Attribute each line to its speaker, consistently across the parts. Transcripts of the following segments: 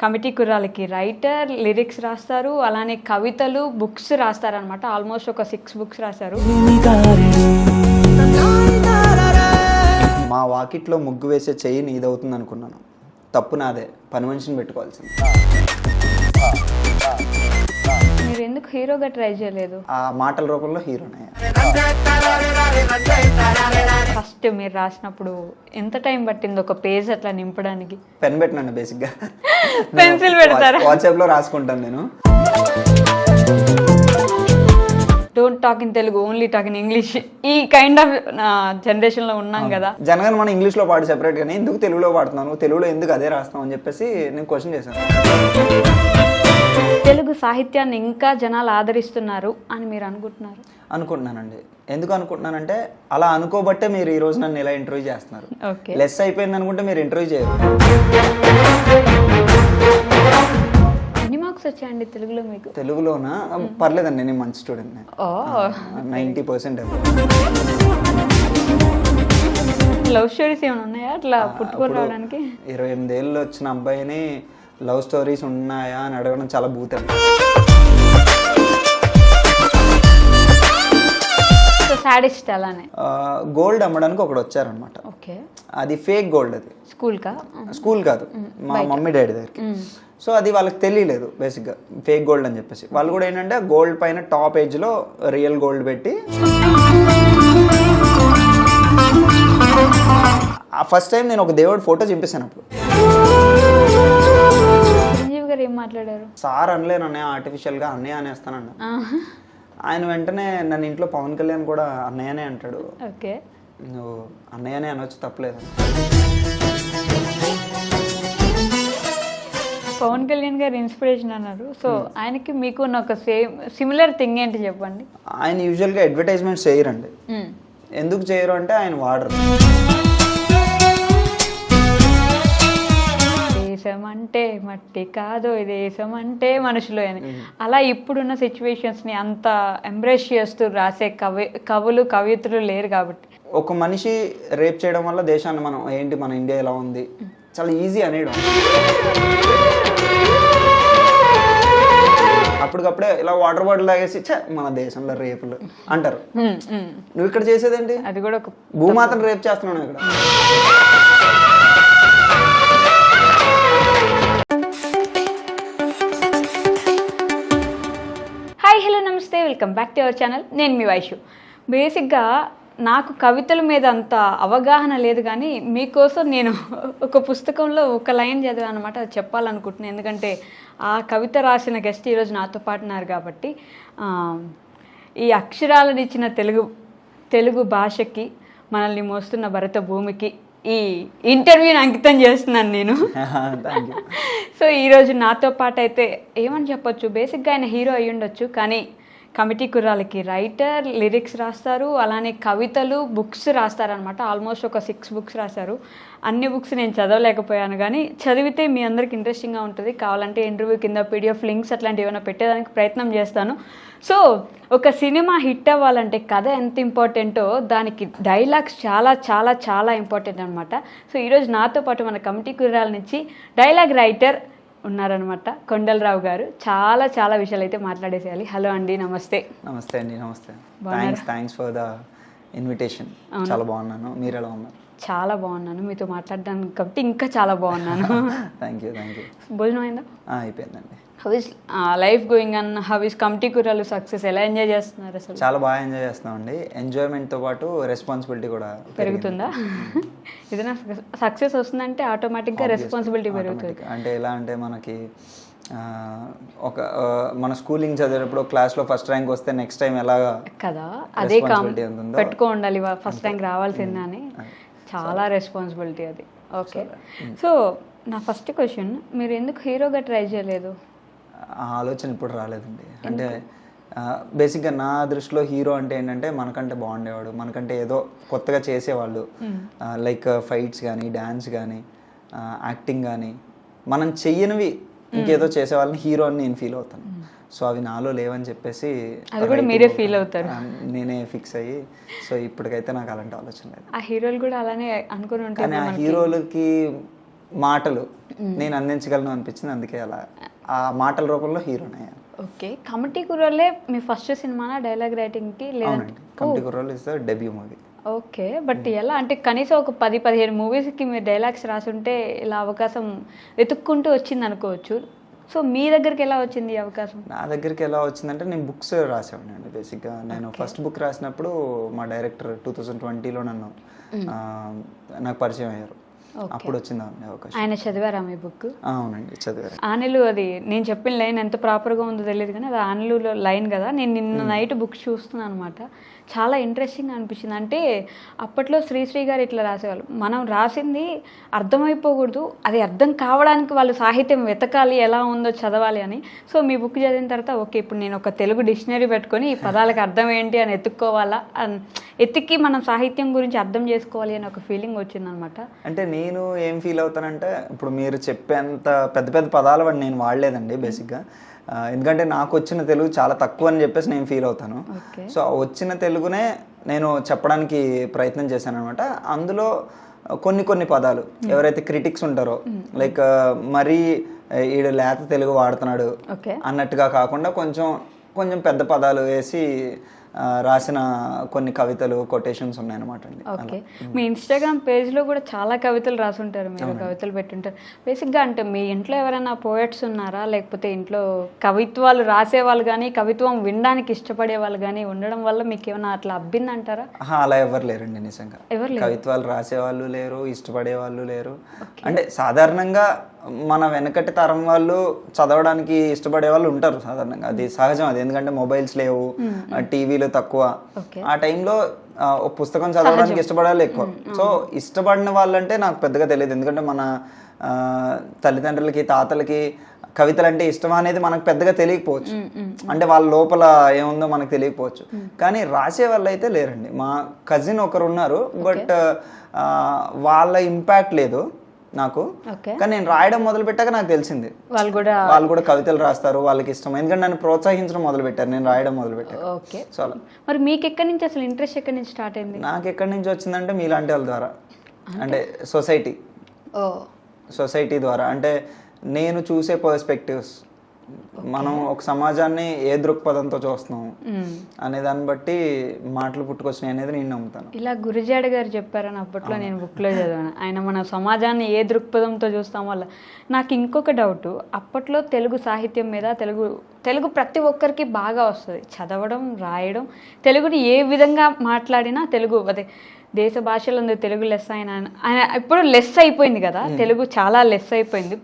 Speaker 1: Committee కుర్రాలకి writer, lyrics రాస్తారు, అలానే కవితలు, బుక్స్ రాస్తారనమాట. ఆల్మోస్ట్ ఒక 6 బుక్స్ రాశారు.
Speaker 2: మా వాకిట్లో ముగ్గు వేసే చెయ్యి నీదవుతుంది అనుకున్నాను. తప్పు నాదే, పని మనిషిని పెట్టుకోవాల్సింది.
Speaker 1: మీరు ఎందుకు హీరోగా ట్రై చేయలేదు?
Speaker 2: ఆ మాటల రూపంలో హీరోనే.
Speaker 1: ఫస్ట్ మీరు రాసినప్పుడు ఎంత టైం పట్టింది ఒక పేజ్ అట్లా నింపడానికి?
Speaker 2: పెన్ పెట్టినాను బేసిక్గా.
Speaker 1: పెన్సిల్ పెడతారా?
Speaker 2: వాట్సాప్లో రాసుకుంటాను నేను.
Speaker 1: Don't talk in Telugu, only talk in English. ఈ కైండ్ ఆఫ్ జనరేషన్లో ఉన్నాం కదా.
Speaker 2: జనరల్ మనం ఇంగ్లీష్లో పాడు సెపరేట్ గానీ ఎందుకు తెలుగులో పాడుతున్నాను, తెలుగులో ఎందుకు అదే రాస్తాం అని చెప్పేసి నేను క్వశ్చన్ చేశాను.
Speaker 1: తెలుగు సాహిత్యాన్ని ఇంకా జనాలు ఆదరిస్తున్నారు అని మీరు అనుకుంటున్నారు?
Speaker 2: అనుకుంటున్నానండి. ఎందుకు అనుకుంటున్నానంటే అలా అనుకోబట్టే మీరు ఈ రోజు నన్ను ఇలా ఇంటర్వ్యూ చేస్తున్నారు.
Speaker 1: ఓకే,
Speaker 2: లెస్ అయిపోయింది అనుకుంటే మీరు ఇంటర్వ్యూ చేయరు.
Speaker 1: ఎన్ని మార్క్స్ వచ్చాయండి తెలుగులో మీకు?
Speaker 2: తెలుగులోనా? పర్లేదండి, నేను మంచి స్టూడెంట్. 90%
Speaker 1: లవ్ స్టోరీస్ ఏమైనా ఉన్నాయా అట్లా పుట్టుకొని రావడానికి?
Speaker 2: 28 ఏళ్ళు వచ్చిన అబ్బాయిని లవ్ స్టోరీస్ ఉన్నాయా అని అడగడం చాలా భూతం.
Speaker 1: సాడిస్ట్ అలానే.
Speaker 2: గోల్డ్ అమ్మడానికి ఒకడు వచ్చారనమాట.
Speaker 1: ఓకే,
Speaker 2: అది ఫేక్ గోల్డ్. అది స్కూల్ కాదు, మా మమ్మీ డాడీ దగ్గరికి. సో అది వాళ్ళకి తెలియలేదు బేసిక్గా ఫేక్ గోల్డ్ అని చెప్పేసి. వాళ్ళు కూడా ఏంటంటే గోల్డ్ పైన టాప్ ఏజ్లో రియల్ గోల్డ్ పెట్టి ఫస్ట్ టైం నేను ఒక దేవుడి ఫోటో చింపేశాను. అప్పుడు
Speaker 1: చిరంజీవి గారు ఏం మాట్లాడారు?
Speaker 2: సార్ అనలేను అన్నయ్య, ఆర్టిఫిషియల్గా అన్నయ్య అనేస్తానన్న. ఆయన వెంటనే నన్ను ఇంట్లో పవన్ కళ్యాణ్ కూడా అన్నయ్యనే అంటాడు.
Speaker 1: ఓకే,
Speaker 2: నువ్వు అన్నయ్యనే అనొచ్చు, తప్పలేదు.
Speaker 1: పవన్ కళ్యాణ్ గారు ఇన్స్పిరేషన్ అన్నారు. సో ఆయనకి మీకు ఉన్న ఒక సిమిలర్ థింగ్ ఏంటి చెప్పండి?
Speaker 2: ఆయన యూజువల్గా అడ్వర్టైజ్మెంట్స్ చేయరండి. ఎందుకు చేయరు అంటే ఆయన వాడరు.
Speaker 1: దేశం అంటే మట్టి కాదు, దేశం అంటే మనుషులు అని. అలా ఇప్పుడున్న సిచ్యువేషన్స్ని అంత ఎంబ్రేస్ చేస్తూ రాసే కవులు కవిత్రులు లేరు కాబట్టి.
Speaker 2: ఒక మనిషి రేప్ చేయడం వల్ల దేశాన్ని మనం ఏంటి, మన ఇండియా ఎలా ఉంది చాలా ఈజీ అనేయడం. అప్పటికప్పుడే ఇలా వాటర్ బాటిల్ తాగేసి మన దేశంలో రేపులు అంటారు. నువ్వు ఇక్కడ చేసేదేంటి?
Speaker 1: అది కూడా ఒక
Speaker 2: భూమాతను రేప్ చేస్తున్నాను ఇక్కడ.
Speaker 1: హాయ్, హలో, నమస్తే, welcome back to our channel. నేను మీ వైషు. బేసిక్గా నాకు కవితల మీద అంత అవగాహన లేదు, కానీ మీకోసం నేను ఒక పుస్తకంలో ఒక లైన్ చదివాను అనమాట. అది చెప్పాలనుకుంటున్నాను, ఎందుకంటే ఆ కవిత రాసిన గెస్ట్ ఈరోజు నాతో పాటు ఉన్నారు కాబట్టి. ఈ అక్షరాలను ఇచ్చిన తెలుగు భాషకి, మనల్ని మోస్తున్న భరత భూమికి ఈ ఇంటర్వ్యూని అంకితం చేస్తున్నాను నేను. సో ఈరోజు నాతో పాటు అయితే ఏమని చెప్పొచ్చు, బేసిక్గా ఆయన హీరో అయ్యి ఉండొచ్చు, కానీ కమిటీ కుర్రాలకి రైటర్, లిరిక్స్ రాస్తారు, అలానే కవితలు, బుక్స్ రాస్తారనమాట. ఆల్మోస్ట్ ఒక 6 బుక్స్ రాశారు. అన్ని బుక్స్ నేను చదవలేకపోయాను, కానీ చదివితే మీ అందరికి ఇంట్రెస్టింగ్గా ఉంటుంది. కావాలంటే ఇంటర్వ్యూ కింద పీడిఎఫ్ లింక్స్ అట్లాంటివి ఏమైనా పెట్టేదానికి ప్రయత్నం చేస్తాను. సో ఒక సినిమా హిట్ అవ్వాలంటే కథ ఎంత ఇంపార్టెంటో దానికి డైలాగ్స్ చాలా చాలా చాలా ఇంపార్టెంట్ అనమాట. సో ఈరోజు నాతో పాటు మన కమిటీ కుర్రాల నుంచి డైలాగ్ రైటర్ ఉన్నారనమాట, కొండలరావు గారు. చాలా చాలా విషయాలు అయితే మాట్లాడేసేయాలి. హలో అండి, నమస్తే.
Speaker 2: నమస్తే అండి. నమస్తే. Thanks for the invitation. చాలా బాగున్నాను, మీరు ఎలా ఉన్నారు?
Speaker 1: చాలా బాగున్నాను, మీతో మాట్లాడడానికి కాబట్టి ఇంకా చాలా బాగున్నాను.
Speaker 2: Thank you.
Speaker 1: భోజనం అయిందా?
Speaker 2: అయిపోయిందండి.
Speaker 1: How is life going on? How is committee కుర్రాలు సక్సెస్? ఎలా ఎంజాయ్ చేస్తున్నారు అసలు?
Speaker 2: చాలా బాగా ఎంజాయ్ చేస్తున్నామండి. ఎంజాయ్మెంట్తో పాటు రెస్పాన్సిబిలిటీ కూడా పెరుగుతుందా?
Speaker 1: ఏదైనా సక్సెస్ వస్తుందంటే ఆటోమేటిక్గా రెస్పాన్సిబిలిటీ పెరుగుతుంది.
Speaker 2: అంటే ఎలా అంటే మనకి ఒక మన స్కూలింగ్ చదివేటప్పుడు క్లాస్లో ఫస్ట్ ర్యాంక్ వస్తే నెక్స్ట్ టైం ఎలాగా
Speaker 1: కదా, అదే పెట్టుకో ఉండాలి, ఫస్ట్ ర్యాంక్ రావాల్సిందే అని. చాలా రెస్పాన్సిబిలిటీ అది. ఓకే, సో నా ఫస్ట్ క్వశ్చన్, మీరు ఎందుకు హీరోగా ట్రై చేయలేదు?
Speaker 2: ఆలోచన ఇప్పుడు రాలేదండి. అంటే బేసిక్గా నా దృష్టిలో హీరో అంటే ఏంటంటే మనకంటే బాగుండేవాడు, మనకంటే ఏదో కొత్తగా చేసేవాళ్ళు. లైక్ ఫైట్స్ కానీ, డ్యాన్స్ కానీ, యాక్టింగ్ కానీ, మనం చెయ్యనివి ఇంకేదో చేసేవాళ్ళని హీరో అని నేను ఫీల్ అవుతాను. సో అవి నాలో లేవని చెప్పేసి
Speaker 1: అది కూడా మీరే ఫీల్ అవుతారు.
Speaker 2: నేనే ఫిక్స్ అయ్యి, సో ఇప్పటికైతే నాకు అలాంటి ఆలోచన లేదు.
Speaker 1: ఆ హీరోలు కూడా అలానే అనుకుని ఉంటారు.
Speaker 2: కానీ ఆ హీరోలకి మాటలు నేను అందించగలను అనిపించింది, అందుకే అలా ఆ మాటల రూపంలో హీరోని అయ్యాను.
Speaker 1: ఓకే, కమిటీ కుర్రోళ్ళే మీ ఫస్ట్ సినిమానా డైలాగ్ రైటింగ్కి?
Speaker 2: అవునండి, కమిటీ కుర్రోళ్ళు is the debut movie.
Speaker 1: Okay, but ఎలా అంటే కనీసం ఒక 10-15 మూవీస్కి మీరు డైలాగ్స్ రాసుంటే ఇలా అవకాశం వెతుక్కుంటూ వచ్చింది అనుకోవచ్చు. సో మీ దగ్గరికి ఎలా వచ్చింది ఈ అవకాశం?
Speaker 2: నా దగ్గరికి ఎలా వచ్చిందంటే నేను బుక్స్ రాసేవాడిని బేసిక్గా. నేను ఫస్ట్ బుక్ రాసినప్పుడు మా డైరెక్టర్ 2020లో నాకు పరిచయం అయ్యారు. అప్పుడు వచ్చింది అవకాశం.
Speaker 1: ఆయన చదివారా మీ బుక్?
Speaker 2: అవునండి, చదివారు.
Speaker 1: ఆనెలు, అది నేను చెప్పిన లైన్ ఎంత ప్రాపర్గా ఉందో తెలియదు కానీ అది ఆనెలులో లైన్ కదా. నేను నిన్న నైట్ బుక్ చూస్తున్నాను అనమాట. చాలా ఇంట్రెస్టింగ్ అనిపించింది. అంటే అప్పట్లో శ్రీశ్రీ గారు ఇట్లా రాసేవాళ్ళు, మనం రాసింది అర్థమైపోకూడదు, అది అర్థం కావడానికి వాళ్ళు సాహిత్యం వెతకాలి, ఎలా ఉందో చదవాలి అని. సో మీ బుక్ చదివిన తర్వాత ఓకే, ఇప్పుడు నేను ఒక తెలుగు డిక్షనరీ పెట్టుకొని ఈ పదాలకు అర్థం ఏంటి అని ఎత్తుక్కోవాలా, ఎత్తికి మనం సాహిత్యం గురించి అర్థం చేసుకోవాలి అని ఒక ఫీలింగ్ వచ్చిందనమాట.
Speaker 2: అంటే నేను ఏం ఫీల్ అవుతానంటే, ఇప్పుడు మీరు చెప్పేంత పెద్ద పెద్ద పదాలు నేను వాడలేదండి బేసిక్గా. ఎందుకంటే నాకు వచ్చిన తెలుగు చాలా తక్కువ అని చెప్పేసి నేను ఫీల్ అవుతాను. సో వచ్చిన తెలుగునే నేను చెప్పడానికి ప్రయత్నం చేశాను అనమాట. అందులో కొన్ని పదాలు ఎవరైతే క్రిటిక్స్ ఉంటారో, లైక్ మరీ ఈడు లేత తెలుగు వాడుతున్నాడు అన్నట్టుగా కాకుండా కొంచెం పెద్ద పదాలు వేసి రాసిన కొన్ని కవితలు, కొటేషన్స్ ఉన్నాయన్నమాట అండి.
Speaker 1: ఓకే, మీ ఇన్స్టాగ్రామ్ పేజ్లో కూడా చాలా కవితలు రాసుంటారు, మీరు కవితలు పెట్టుంటారు. బేసిక్గా అంటే మీ ఇంట్లో ఎవరైనా పోయట్స్ ఉన్నారా, లేకపోతే ఇంట్లో కవిత్వాలు రాసేవాళ్ళు కానీ కవిత్వం వినడానికి ఇష్టపడే వాళ్ళు కానీ ఉండడం వల్ల మీకు ఏమైనా అట్లా అబ్బిందంటారా?
Speaker 2: అలా ఎవరు లేరండి, నిజంగా
Speaker 1: ఎవరు లేరు.
Speaker 2: కవిత్వాలు రాసేవాళ్ళు లేరు, ఇష్టపడే వాళ్ళు లేరు. అంటే సాధారణంగా మన వెనకటి తరం వాళ్ళు చదవడానికి ఇష్టపడే వాళ్ళు ఉంటారు సాధారణంగా, అది సహజం. అది ఎందుకంటే మొబైల్స్ లేవు, టీవీలు తక్కువ. ఆ టైంలో పుస్తకం చదవడానికి ఇష్టపడాలి ఎక్కువ. సో ఇష్టపడిన వాళ్ళంటే నాకు పెద్దగా తెలియదు, ఎందుకంటే మన తల్లిదండ్రులకి, తాతలకి కవితలు అంటే ఇష్టం అనేది మనకు పెద్దగా తెలియకపోవచ్చు. అంటే వాళ్ళ లోపల ఏముందో మనకు తెలియకపోవచ్చు. కానీ రాసే వాళ్ళు అయితే లేరండి. మా కజిన్ ఒకరు ఉన్నారు, బట్ వాళ్ళ ఇంపాక్ట్ లేదు నాకు. కానీ నేను రాయడం మొదలు పెట్టాక నాకు తెలిసింది వాళ్ళు కూడా కవితలు రాస్తారు, వాళ్ళకి ఇష్టం. ఎందుకంటే నన్ను ప్రోత్సహించడం మొదలు పెట్టారు నేను రాయడం మొదలు పెట్టాను. సో అలా.
Speaker 1: మరి మీకు ఎక్కడి నుంచి అసలు ఇంట్రెస్ట్ ఎక్కడి నుంచి స్టార్ట్ అయింది?
Speaker 2: నాకు ఎక్కడి నుంచి వచ్చిందంటే మీలాంటి వాళ్ళ ద్వారా, అంటే సొసైటీ ద్వారా. అంటే నేను చూసే పర్స్పెక్టివ్స్, మనం ఒక సమాజాన్ని ఏ దృక్పథంతో చూస్తున్నాం అనే దాన్ని బట్టి మాటలు పుట్టుకొచ్చినాయి అనేది నేను నమ్ముతాను.
Speaker 1: ఇలా గురిజాడ గారు చెప్పారని అప్పట్లో నేను బుక్లో చదివాను. ఆయన మన సమాజాన్ని ఏ దృక్పథంతో చూస్తాం వల్ల. నాకు ఇంకొక డౌట్, అప్పట్లో తెలుగు సాహిత్యం మీద తెలుగు ప్రతి ఒక్కరికి బాగా వస్తుంది, చదవడం, రాయడం. తెలుగుని ఏ విధంగా మాట్లాడినా తెలుగు, అదే దేశ భాషలందు తెలుగు లెస్ ఆయన ఇప్పుడు లెస్ అయిపోయింది కదా, తెలుగు చాలా లెస్ అయిపోయింది.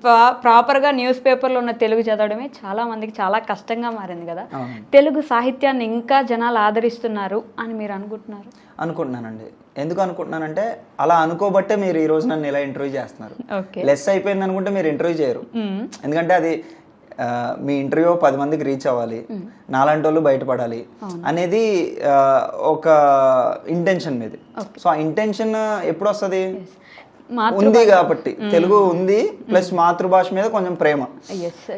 Speaker 1: ప్రాపర్గా న్యూస్ పేపర్లో ఉన్న తెలుగు చదవడమే చాలా మందికి చాలా కష్టంగా మారింది కదా. తెలుగు సాహిత్యాన్ని ఇంకా జనాలు ఆదరిస్తున్నారు అని మీరు
Speaker 2: అనుకుంటున్నానండి. ఎందుకు అనుకుంటున్నానంటే, అలా అనుకోబట్టే మీరు ఈ రోజు నన్ను ఇలా ఇంటర్వ్యూ చేస్తున్నారు. లెస్ అయిపోయింది అనుకుంటే మీరు ఇంటర్వ్యూ చేయరు, ఎందుకంటే అది మీ ఇంటర్వ్యూ 10 మందికి రీచ్ అవ్వాలి, నాలాంటి వాళ్ళు బయటపడాలి అనేది ఒక ఇంటెన్షన్ మీది. సో ఆ ఇంటెన్షన్ ఎప్పుడు వస్తుంది? ఉంది కాబట్టి, తెలుగు ఉంది ప్లస్ మాతృభాష మీద కొంచెం ప్రేమ.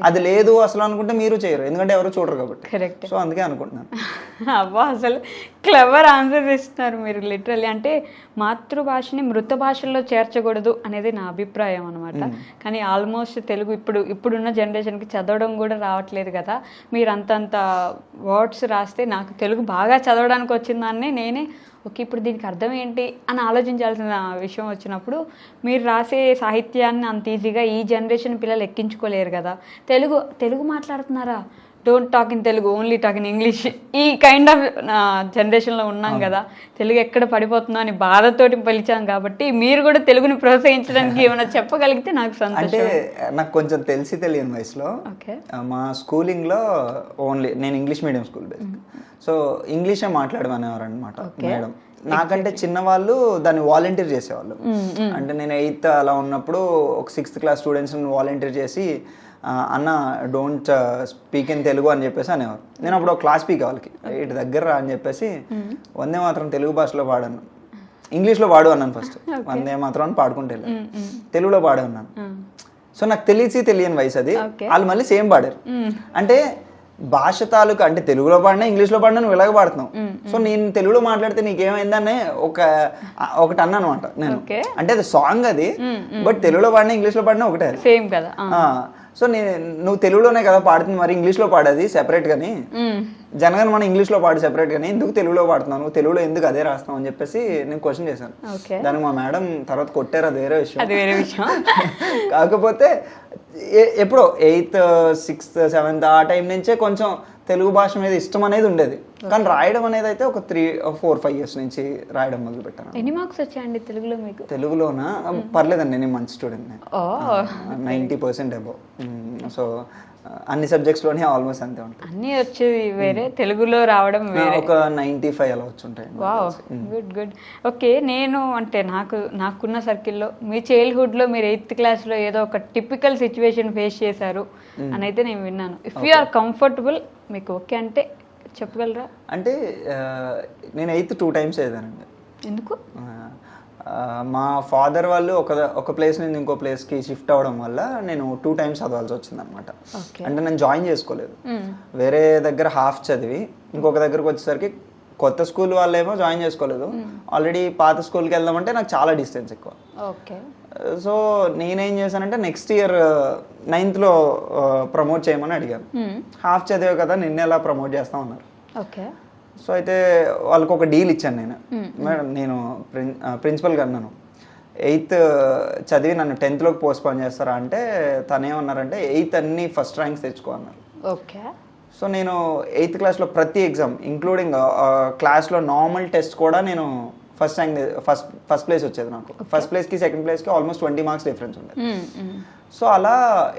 Speaker 2: అది లేదు అసలు అనుకుంటే మీరు చేయరు, ఎందుకంటే ఎవరు చూడరు కాబట్టి. సో అందుకే అనుకుంటున్నాను.
Speaker 1: అబ్బా, అసలు క్లవర్ ఆన్సర్ ఇస్తున్నారు మీరు లిటరల్లీ. అంటే మాతృభాషని మృత భాషల్లో చేర్చకూడదు అనేది నా అభిప్రాయం అనమాట. కానీ ఆల్మోస్ట్ తెలుగు ఇప్పుడున్న జనరేషన్కి చదవడం కూడా రావట్లేదు కదా. మీరు అంతంత వర్డ్స్ రాస్తే నాకు తెలుగు బాగా చదవడానికి వచ్చిందాన్ని నేనే ఓకే ఇప్పుడు దీనికి అర్థం ఏంటి అని ఆలోచించాల్సిన విషయం వచ్చినప్పుడు, మీరు రాసే సాహిత్యాన్ని అంత ఈజీగా ఈ జనరేషన్ పిల్లలు ఎక్కించుకోలేరు కదా. తెలుగు మాట్లాడుతున్నారా, don't talk in Telugu, only talk in English, ఈ కైండ్ ఆఫ్ జనరేషన్లో ఉన్నాం కదా. తెలుగు ఎక్కడ పడిపోతుందో అని బాధతోటి పలిచాం కాబట్టి మీరు కూడా తెలుగుని ప్రోత్సహించడానికి ఏమైనా చెప్పగలిగితే నాకు సంతోషం.
Speaker 2: అంటే నాకు కొంచెం తెలియని వయసులో మా స్కూలింగ్లో ఓన్లీ నేను English medium school basic, so ఇంగ్లీషే మాట్లాడమనేవారు అనమాట మేడం. నాకంటే చిన్నవాళ్ళు దాన్ని వాలంటీర్ చేసేవాళ్ళు. అంటే నేను 8th అలా ఉన్నప్పుడు ఒక 6th క్లాస్ స్టూడెంట్స్ని వాలంటీర్ చేసి అన్న డోంట్ స్పీక్ ఇన్ తెలుగు అని చెప్పేసి అనేవారు. నేను అప్పుడు ఒక క్లాస్ స్పీక్ వాళ్ళకి ఇటు దగ్గర అని చెప్పేసి వందే మాత్రం తెలుగు భాషలో పాడాను, ఇంగ్లీష్లో పాడు అన్నాను ఫస్ట్, వందే మాత్రం అని పాడుకుంటూ వెళ్ళాను, తెలుగులో పాడే ఉన్నాను. సో నాకు తెలియని వయసు అది, వాళ్ళు మళ్ళీ సేమ్ పాడారు. అంటే భాష తాలూకు అంటే తెలుగులో పాడినా ఇంగ్లీష్లో పాడినా నువ్వు ఇలాగ పాడుతున్నావు. సో నేను తెలుగులో మాట్లాడితే నీకేమైందని ఒకటి అన్నా అనమాట నేను. అంటే అది సాంగ్ అది, బట్ తెలుగులో పాడినా ఇంగ్లీష్లో పాడినా ఒకటే,
Speaker 1: సేమ్ కదా.
Speaker 2: సో నువ్వు తెలుగులోనే కదా పాడుతుంది, మరి ఇంగ్లీష్లో పాడేది సెపరేట్ గానీ, జనగన్ మనం ఇంగ్లీష్లో పాడు సెపరేట్ గానీ ఎందుకు తెలుగులో పాడుతున్నావు, నువ్వు తెలుగులో ఎందుకు అదే రాస్తావు అని చెప్పేసి నేను క్వశ్చన్ చేశాను. దానికి మా మేడం తర్వాత కొట్టారు, అది వేరే విషయం. కాకపోతే ఎప్పుడో 8th 6th 7th ఆ టైం నుంచే కొంచెం తెలుగు భాష మీద ఇష్టం అనేది ఉండేది. కానీ రాయడం అనేది అయితే ఒక 3-4-5 years నుంచి రాయడం మొదలు పెట్టాను.
Speaker 1: ఎన్ని మార్క్స్ వచ్చాయండి తెలుగులో మీకు?
Speaker 2: తెలుగులోనా పర్లేదండి, నేను మంచి స్టూడెంట్, 90% అబౌవ్. సో అన్ని సబ్జెక్ట్స్లోనే ఆల్మోస్ట్ అంతే ఉంటాయి.
Speaker 1: అన్నీ వచ్చేవి వేరే, తెలుగులో రావడం వేరే.
Speaker 2: ఒక 95 అలా వచ్చుంటాయి.
Speaker 1: Wow, good. ఓకే, నేను అంటే నాకున్న సర్కిల్లో మీ చైల్డ్హుడ్లో మీరు 8th క్లాస్లో ఏదో ఒక టిపికల్ సిచ్యువేషన్ ఫేస్ చేశారు అని అయితే నేను విన్నాను. ఇఫ్ యూ ఆర్ కంఫర్టబుల్, మీకు ఓకే అంటే చెప్పగలరా?
Speaker 2: అంటే నేను 8th 2 times చదివానండి.
Speaker 1: ఎందుకు?
Speaker 2: మా ఫాదర్ వాళ్ళు ఒక ప్లేస్ నుంచి ఇంకో ప్లేస్కి షిఫ్ట్ అవ్వడం వల్ల నేను 2 times చదవాల్సి వచ్చింది అనమాట. అంటే నేను జాయిన్ చేసుకోలేదు, వేరే దగ్గర హాఫ్ చదివి ఇంకొక దగ్గరకు వచ్చేసరికి కొత్త స్కూల్ వాళ్ళేమో జాయిన్ చేసుకోలేదు, ఆల్రెడీ పాత స్కూల్కి వెళ్దామంటే నాకు చాలా డిస్టెన్స్ ఎక్కువ. సో నేనేం చేశానంటే నెక్స్ట్ ఇయర్ 9th ప్రమోట్ చేయమని అడిగాను. హాఫ్ చదివే కదా, నిన్న ఎలా ప్రమోట్ చేస్తా ఉన్నారు. సో అయితే వాళ్ళకి ఒక డీల్ ఇచ్చాను నేను. మేడం, నేను ప్రిన్సిపల్గా అన్నాను, 8th చదివి నన్ను 10th పోస్ట్పోన్ చేస్తారా అంటే తను ఏమన్నారంటే 8th అన్ని ఫస్ట్ ర్యాంక్స్ తెచ్చుకో అన్నారు. సో నేను 8th క్లాస్లో ప్రతి ఎగ్జామ్ ఇంక్లూడింగ్ క్లాస్లో నార్మల్ టెస్ట్ కూడా నేను ఫస్ట్ ర్యాంక్ ఫస్ట్ ప్లేస్ వచ్చేది నాకు. ఫస్ట్ ప్లేస్కి సెకండ్ ప్లేస్కి ఆల్మోస్ట్ 20 marks డిఫరెన్స్ ఉండేది. సో అలా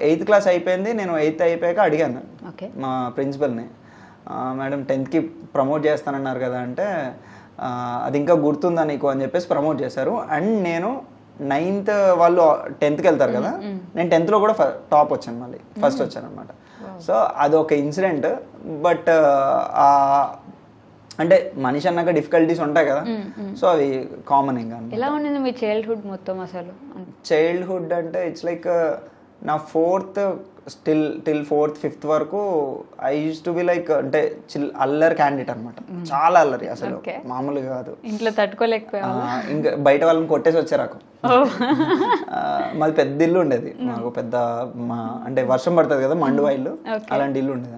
Speaker 2: 8th క్లాస్ అయిపోయింది. నేను 8th అయిపోయాక అడిగాను మా ప్రిన్సిపల్ని, మేడం 10th ప్రమోట్ చేస్తానన్నారు కదా అంటే, అది ఇంకా గుర్తుందా నీకు అని చెప్పేసి ప్రమోట్ చేశారు. అండ్ నేను 9th వాళ్ళు 10th వెళ్తారు కదా, నేను 10th కూడా టాప్ వచ్చాను, మళ్ళీ ఫస్ట్ వచ్చాను అనమాట. సో అదొక ఇన్సిడెంట్. బట్ అంటే మనిషి అన్నాక డిఫికల్టీస్ ఉంటాయి కదా, సో అవి కామన్. ఇంకా
Speaker 1: ఎలా ఉండింది మీ చైల్డ్హుడ్ మొత్తం అసలు?
Speaker 2: చైల్డ్హుడ్ అంటే ఇట్స్ లైక్ నా 4th till 4th 5th వరకు I use to be like అంటే అల్లరి క్యాండిడేట్ అనమాట. చాలా అల్లరి, అసలు మామూలుగా కాదు.
Speaker 1: ఇంట్లో తట్టుకోలేకపోయా,
Speaker 2: ఇంకా బయట వాళ్ళని కొట్టేసి వచ్చారు. మాది పెద్ద ఇల్లు ఉండేది, మాకు పెద్ద అంటే వర్షం పడుతుంది కదా, మండువా ఇల్లు, అలాంటి ఇల్లు ఉండేది.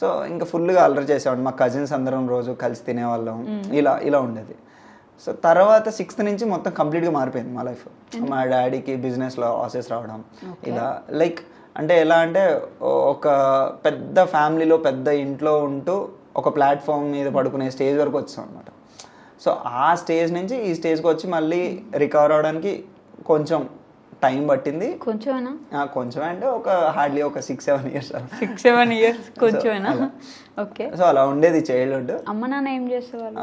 Speaker 2: సో ఇంకా ఫుల్గా అల్లరి చేసేవాడిని. మా కజిన్స్ అందరం రోజు కలిసి తినేవాళ్ళం, ఇలా ఉండేది. సో తర్వాత 6th నుంచి మొత్తం కంప్లీట్గా మారిపోయింది మా లైఫ్. మా డాడీకి బిజినెస్లో లాసెస్ రావడం, ఇలా లైక్ అంటే ఎలా అంటే ఒక పెద్ద ఫ్యామిలీలో పెద్ద ఇంట్లో ఉంటూ ఒక ప్లాట్ఫామ్ మీద పడుకునే స్టేజ్ వరకు వచ్చాం అనమాట. సో ఆ స్టేజ్ నుంచి ఈ స్టేజ్కి వచ్చి మళ్ళీ రికవర్ అవడానికి కొంచెం టైం పట్టింది. కొంచెం అంటే ఒక హార్డ్లీ ఒక 6-7 years.
Speaker 1: 6-7 years కొంచెమేనా? ఓకే.
Speaker 2: సో అలా ఉండేది చైల్డ్హుడ్.
Speaker 1: అమ్మ నాన్న ఏం చేసేవారు?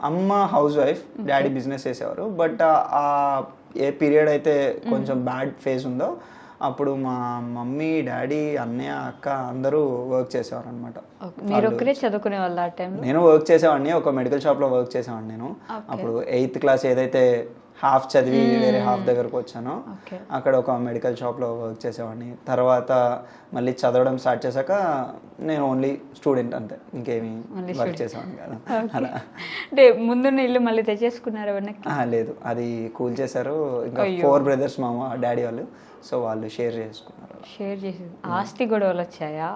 Speaker 2: అమ్మ హౌస్ వైఫ్, డాడీ బిజినెస్ చేసేవారు. బట్ ఆ ఏ పీరియడ్ అయితే కొంచెం బ్యాడ్ ఫేజ్ ఉందో అప్పుడు మా మమ్మీ, డాడీ, అన్నయ్య, అక్క అందరూ వర్క్ చేసేవారు అనమాట.
Speaker 1: మీరు ఒక్కరే చదువుకునే వాళ్ళు ఆ టైంలో?
Speaker 2: నేను వర్క్ చేసేవాడిని, ఒక మెడికల్ షాప్లో వర్క్ చేసేవాడిని నేను. అప్పుడు 8th క్లాస్ ఏదైతే హాఫ్ చదివి వేరే హాఫ్ దగ్గరకు వచ్చాను, అక్కడ ఒక మెడికల్ షాప్లో వర్క్ చేసేవాడిని. తర్వాత మళ్ళీ చదవడం స్టార్ట్ చేశాక నేను ఓన్లీ స్టూడెంట్, అంతే, ఇంకేమీ వర్క్ చేసేవాడిని కదా. అలా
Speaker 1: అంటే ముందున్న ఇల్లు మళ్ళీ తెచ్చేసుకున్నారు?
Speaker 2: లేదు, అది కూల్ చేశారు. ఇంకా 4 brothers మా డాడీ వాళ్ళు, సో వాళ్ళు షేర్ చేసుకున్నారు.
Speaker 1: షేర్ చేసి ఆస్తి గొడవలు వచ్చాయా?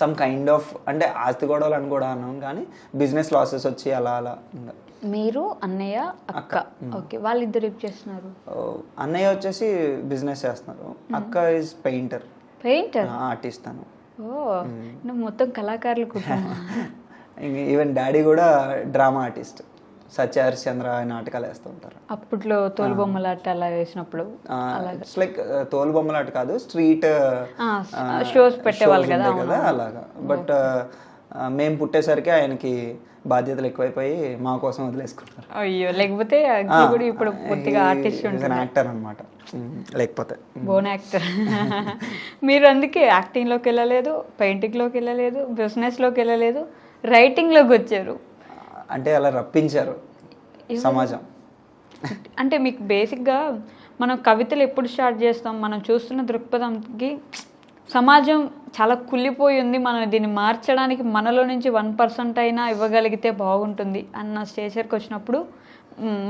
Speaker 2: సమ్ కైండ్ ఆఫ్, అంటే ఆస్తి గొడవలు అని కూడా అన్నాం, కానీ బిజినెస్ లాసెస్ వచ్చి అలా
Speaker 1: మీరు, అన్నయ్య, అక్క. ఓకే, వాళ్ళిద్దరు ఏం చేస్తున్నారు?
Speaker 2: అన్నయ్య వచ్చేసి బిజినెస్ చేస్తున్నారు, అక్క ఈజ్ పెయింటర్, ఆర్టిస్ట్ తను.
Speaker 1: నువ్వు మొత్తం కళాకారులు కుటుంబం.
Speaker 2: ఈవెన్ డాడీ కూడా డ్రామా ఆర్టిస్ట్, సత్య హరిశ్చంద్ర నాటకాలు వేస్తూ ఉంటారు.
Speaker 1: అప్పట్లో తోలుబొమ్మలాట అలా వేసినప్పుడు
Speaker 2: ఇట్స్ లైక్ తోలుబొమ్మలాట కాదు, స్ట్రీట్
Speaker 1: షోస్ పెట్టేవాళ్ళు కదా,
Speaker 2: అలాగా. బట్ మేము పుట్టేసరికి ఆయనకి బాధ్యతలు ఎక్కువైపోయి మా కోసం వదిలేసుకున్నారు.
Speaker 1: అయ్యో, లేకపోతే ఇప్పుడు పూర్తిగా ఆర్టిస్ట్
Speaker 2: యాక్టర్ అనమాట, లేకపోతే
Speaker 1: బోన్ యాక్టర్. మీరు అందుకే యాక్టింగ్లోకి వెళ్ళలేదు, పెయింటింగ్లోకి వెళ్ళలేదు, బిజినెస్లోకి వెళ్ళలేదు, రైటింగ్లోకి వచ్చారు.
Speaker 2: అంటే అలా రప్పించారు సమాజం.
Speaker 1: అంటే మీకు బేసిక్గా మనం కవితలు ఎప్పుడు స్టార్ట్ చేస్తాం, మనం చూస్తున్న దృక్పథంకి సమాజం చాలా కుళ్ళిపోయి ఉంది, మనం దీన్ని మార్చడానికి మనలో నుంచి 1% అయినా ఇవ్వగలిగితే బాగుంటుంది అన్న స్టేజర్కి వచ్చినప్పుడు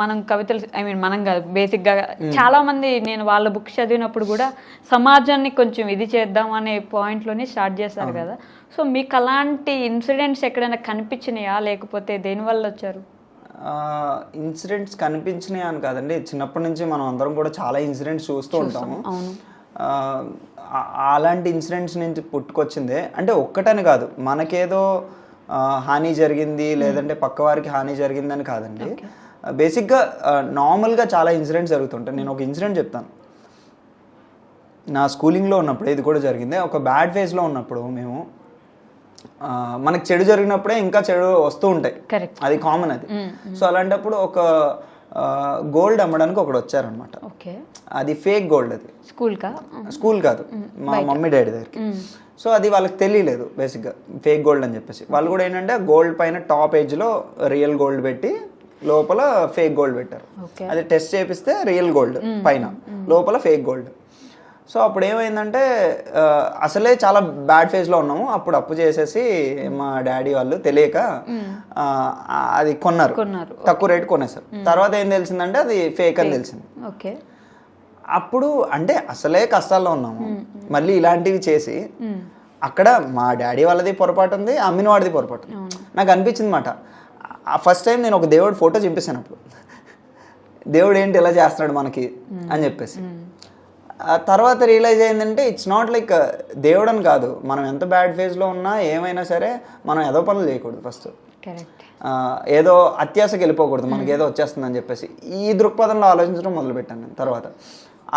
Speaker 1: మనం కవితలు, ఐ మీన్ మనం కాదు, బేసిక్గా చాలామంది నేను వాళ్ళ బుక్స్ చదివినప్పుడు కూడా సమాజాన్ని కొంచెం ఇది చేద్దాం అనే పాయింట్లోనే స్టార్ట్ చేస్తారు కదా. సో మీకు అలాంటి ఇన్సిడెంట్స్ ఎక్కడైనా కనిపించినాయా, లేకపోతే దేనివల్ల వచ్చారు?
Speaker 2: ఇన్సిడెంట్స్ కనిపించినాయి అని కాదండి, చిన్నప్పటి నుంచి మనం అందరం కూడా చాలా ఇన్సిడెంట్స్ చూస్తూ ఉంటాము. అలాంటి ఇన్సిడెంట్స్ నుంచి పుట్టుకొచ్చిందే. అంటే ఒక్కటని కాదు, మనకేదో హాని జరిగింది లేదంటే పక్క వారికి హాని జరిగిందని కాదండి. బేసిక్గా నార్మల్గా చాలా ఇన్సిడెంట్స్ జరుగుతుంటాయి. నేను ఒక ఇన్సిడెంట్ చెప్తాను. నా స్కూలింగ్లో ఉన్నప్పుడు ఇది కూడా జరిగింది. ఒక బ్యాడ్ ఫేజ్లో ఉన్నప్పుడు మేము, మనకు చెడు జరిగినప్పుడే ఇంకా చెడు వస్తూ ఉంటాయి, అది కామన్ అది. సో అలాంటప్పుడు ఒక గోల్డ్ అమ్మడానికి ఒకడు వచ్చారనమాట. అది ఫేక్ గోల్డ్. అది స్కూల్ కాదు, మా మమ్మీ డాడీ దగ్గరికి. సో అది వాళ్ళకి తెలియలేదు బేసిక్గా ఫేక్ గోల్డ్ అని చెప్పేసి. వాళ్ళు కూడా ఏంటంటే గోల్డ్ పైన టాప్ ఎడ్జ్లో రియల్ గోల్డ్ పెట్టి లోపల ఫేక్ గోల్డ్ పెట్టారు. అది టెస్ట్ చేపిస్తే రియల్ గోల్డ్ పైన, లోపల ఫేక్ గోల్డ్. సో అప్పుడు ఏమైందంటే అసలే చాలా బ్యాడ్ ఫేజ్లో ఉన్నాము. అప్పుడు అప్పు చేసేసి మా డాడీ వాళ్ళు తెలియక అది కొన్నారు, తక్కువ రేటు కొనేసారు. తర్వాత ఏం తెలిసిందంటే అది ఫేక్ అని తెలిసింది. అప్పుడు అంటే అసలే కష్టాల్లో ఉన్నాము, మళ్ళీ ఇలాంటివి చేసి అక్కడ మా డాడీ వాళ్ళది పొరపాటు ఉంది, అమ్మిన వాడిది పొరపాటు. నాకు అనిపించింది మాట, ఫస్ట్ టైం నేను ఒక దేవుడి ఫోటో చూపిస్తాను అప్పుడు, దేవుడు ఏంటి ఇలా చేస్తున్నాడు మనకి అని చెప్పేసి. తర్వాత రియలైజ్ అయిందంటే ఇట్స్ నాట్ లైక్ దేవుడు అని కాదు, మనం ఎంత బ్యాడ్ ఫేజ్లో ఉన్నా ఏమైనా సరే మనం ఏదో పనులు చేయకూడదు. ఫస్ట్ ఏదో అత్యాశకి వెళ్ళిపోకూడదు, మనకి ఏదో వచ్చేస్తుందని చెప్పేసి ఈ దృక్పథంలో ఆలోచించడం మొదలుపెట్టాను నేను. తర్వాత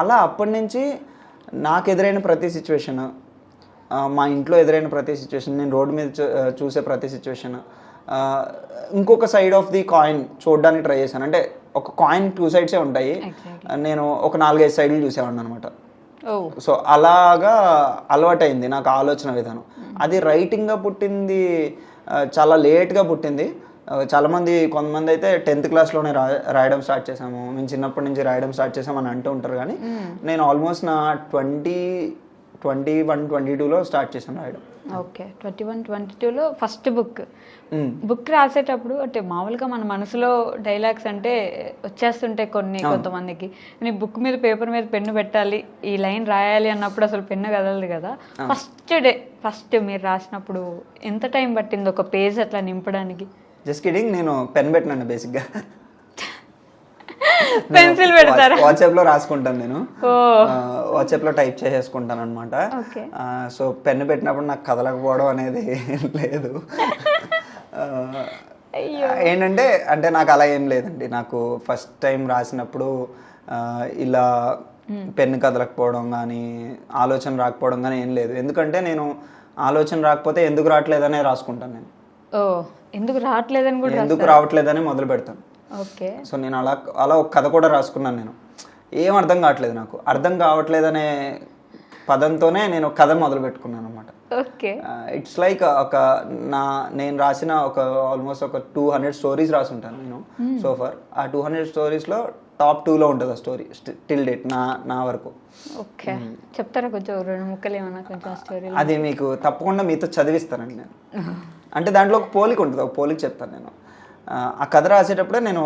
Speaker 2: అలా అప్పటి నుంచి నాకు ఎదురైన ప్రతి సిచ్యువేషన్, మా ఇంట్లో ఎదురైన ప్రతి సిచ్యువేషన్, నేను రోడ్డు మీద చూసే ప్రతి సిచ్యువేషన్, ఇంకొక సైడ్ ఆఫ్ ది కాయిన్ చూడడానికి ట్రై చేశాను. అంటే ఒక కాయిన్ 2 సైడ్సే ఉంటాయి, నేను ఒక 4-5 సైడ్లు చూసేవాడిని అనమాట. సో అలాగా అలవాటైంది నాకు ఆలోచన విధానం. అది రైటింగ్గా పుట్టింది చాలా లేట్గా పుట్టింది. కొంతమంది అయితే 10th క్లాస్లోనే రాయడం స్టార్ట్ చేసాము, మేము చిన్నప్పటి నుంచి రాయడం స్టార్ట్ చేసామని అంటూ ఉంటారు. కానీ నేను ఆల్మోస్ట్ నా 21-22లో స్టార్ట్ చేశాను రాయడం.
Speaker 1: 21-22లో ఫస్ట్ బుక్ రాసేటప్పుడు అంటే మామూలుగా మన మనసులో డైలాగ్స్ అంటే వచ్చేస్తుంటాయి కొంతమందికి. నేను బుక్ మీద పేపర్ మీద పెన్ను పెట్టాలి, ఈ లైన్ రాయాలి అన్నప్పుడు అసలు పెన్ను కదలదు కదా. ఫస్ట్ మీరు రాసినప్పుడు ఎంత టైం పట్టింది ఒక పేజ్ అట్లా నింపడానికి?
Speaker 2: జస్ట్ కిడింగ్, నేను పెన్ పెట్టినాను బేసిక్గా.
Speaker 1: పెన్సిల్ పెడతారా?
Speaker 2: వాట్సాప్లో రాసుకుంటాను నేను, వాట్సాప్లో టైప్ చేసేసుకుంటాను అనమాట. సో పెన్ను పెట్టినప్పుడు నాకు కదలకపోవడం అనేది లేదు. ఏంటంటే అంటే నాకు అలా ఏం లేదండి. నాకు ఫస్ట్ టైం రాసినప్పుడు ఇలా పెన్ను కదలకపోవడం కానీ ఆలోచన రాకపోవడం కానీ ఏం లేదు. ఎందుకంటే నేను ఆలోచన రాకపోతే ఎందుకు రావట్లేదనే రాసుకుంటాను నేను.
Speaker 1: ఎందుకు
Speaker 2: రావట్లేదని మొదలు పెడతాను. సో నేను అలా ఒక కథ కూడా రాసుకున్నాను. నేను ఏం అర్థం కావట్లేదు, నాకు అర్థం కావట్లేదనే పదంతోనే నేను కథ మొదలు పెట్టుకున్నాను అనమాట. ఇట్స్ లైక్ నేను రాసిన ఆల్మోస్ట్ ఒక 200 స్టోరీస్ రాసుంటాను నేను సో ఫార్. ఆ 200 స్టోరీస్లో టాప్ 2లో ఉంటుంది ఆ స్టోరీ టిల్ డేట్ నా వరకు.
Speaker 1: చెప్తారా కొంచెం 2 ముక్కలు ఏమన్నా కొంచెం స్టోరీ?
Speaker 2: అది మీకు తప్పకుండా మీతో చదివిస్తానండి నేను. అంటే దాంట్లో ఒక పోలిక ఉంటుంది, ఒక పోలిక చెప్తాను నేను. ఆ కథ రాసేటప్పుడే నేను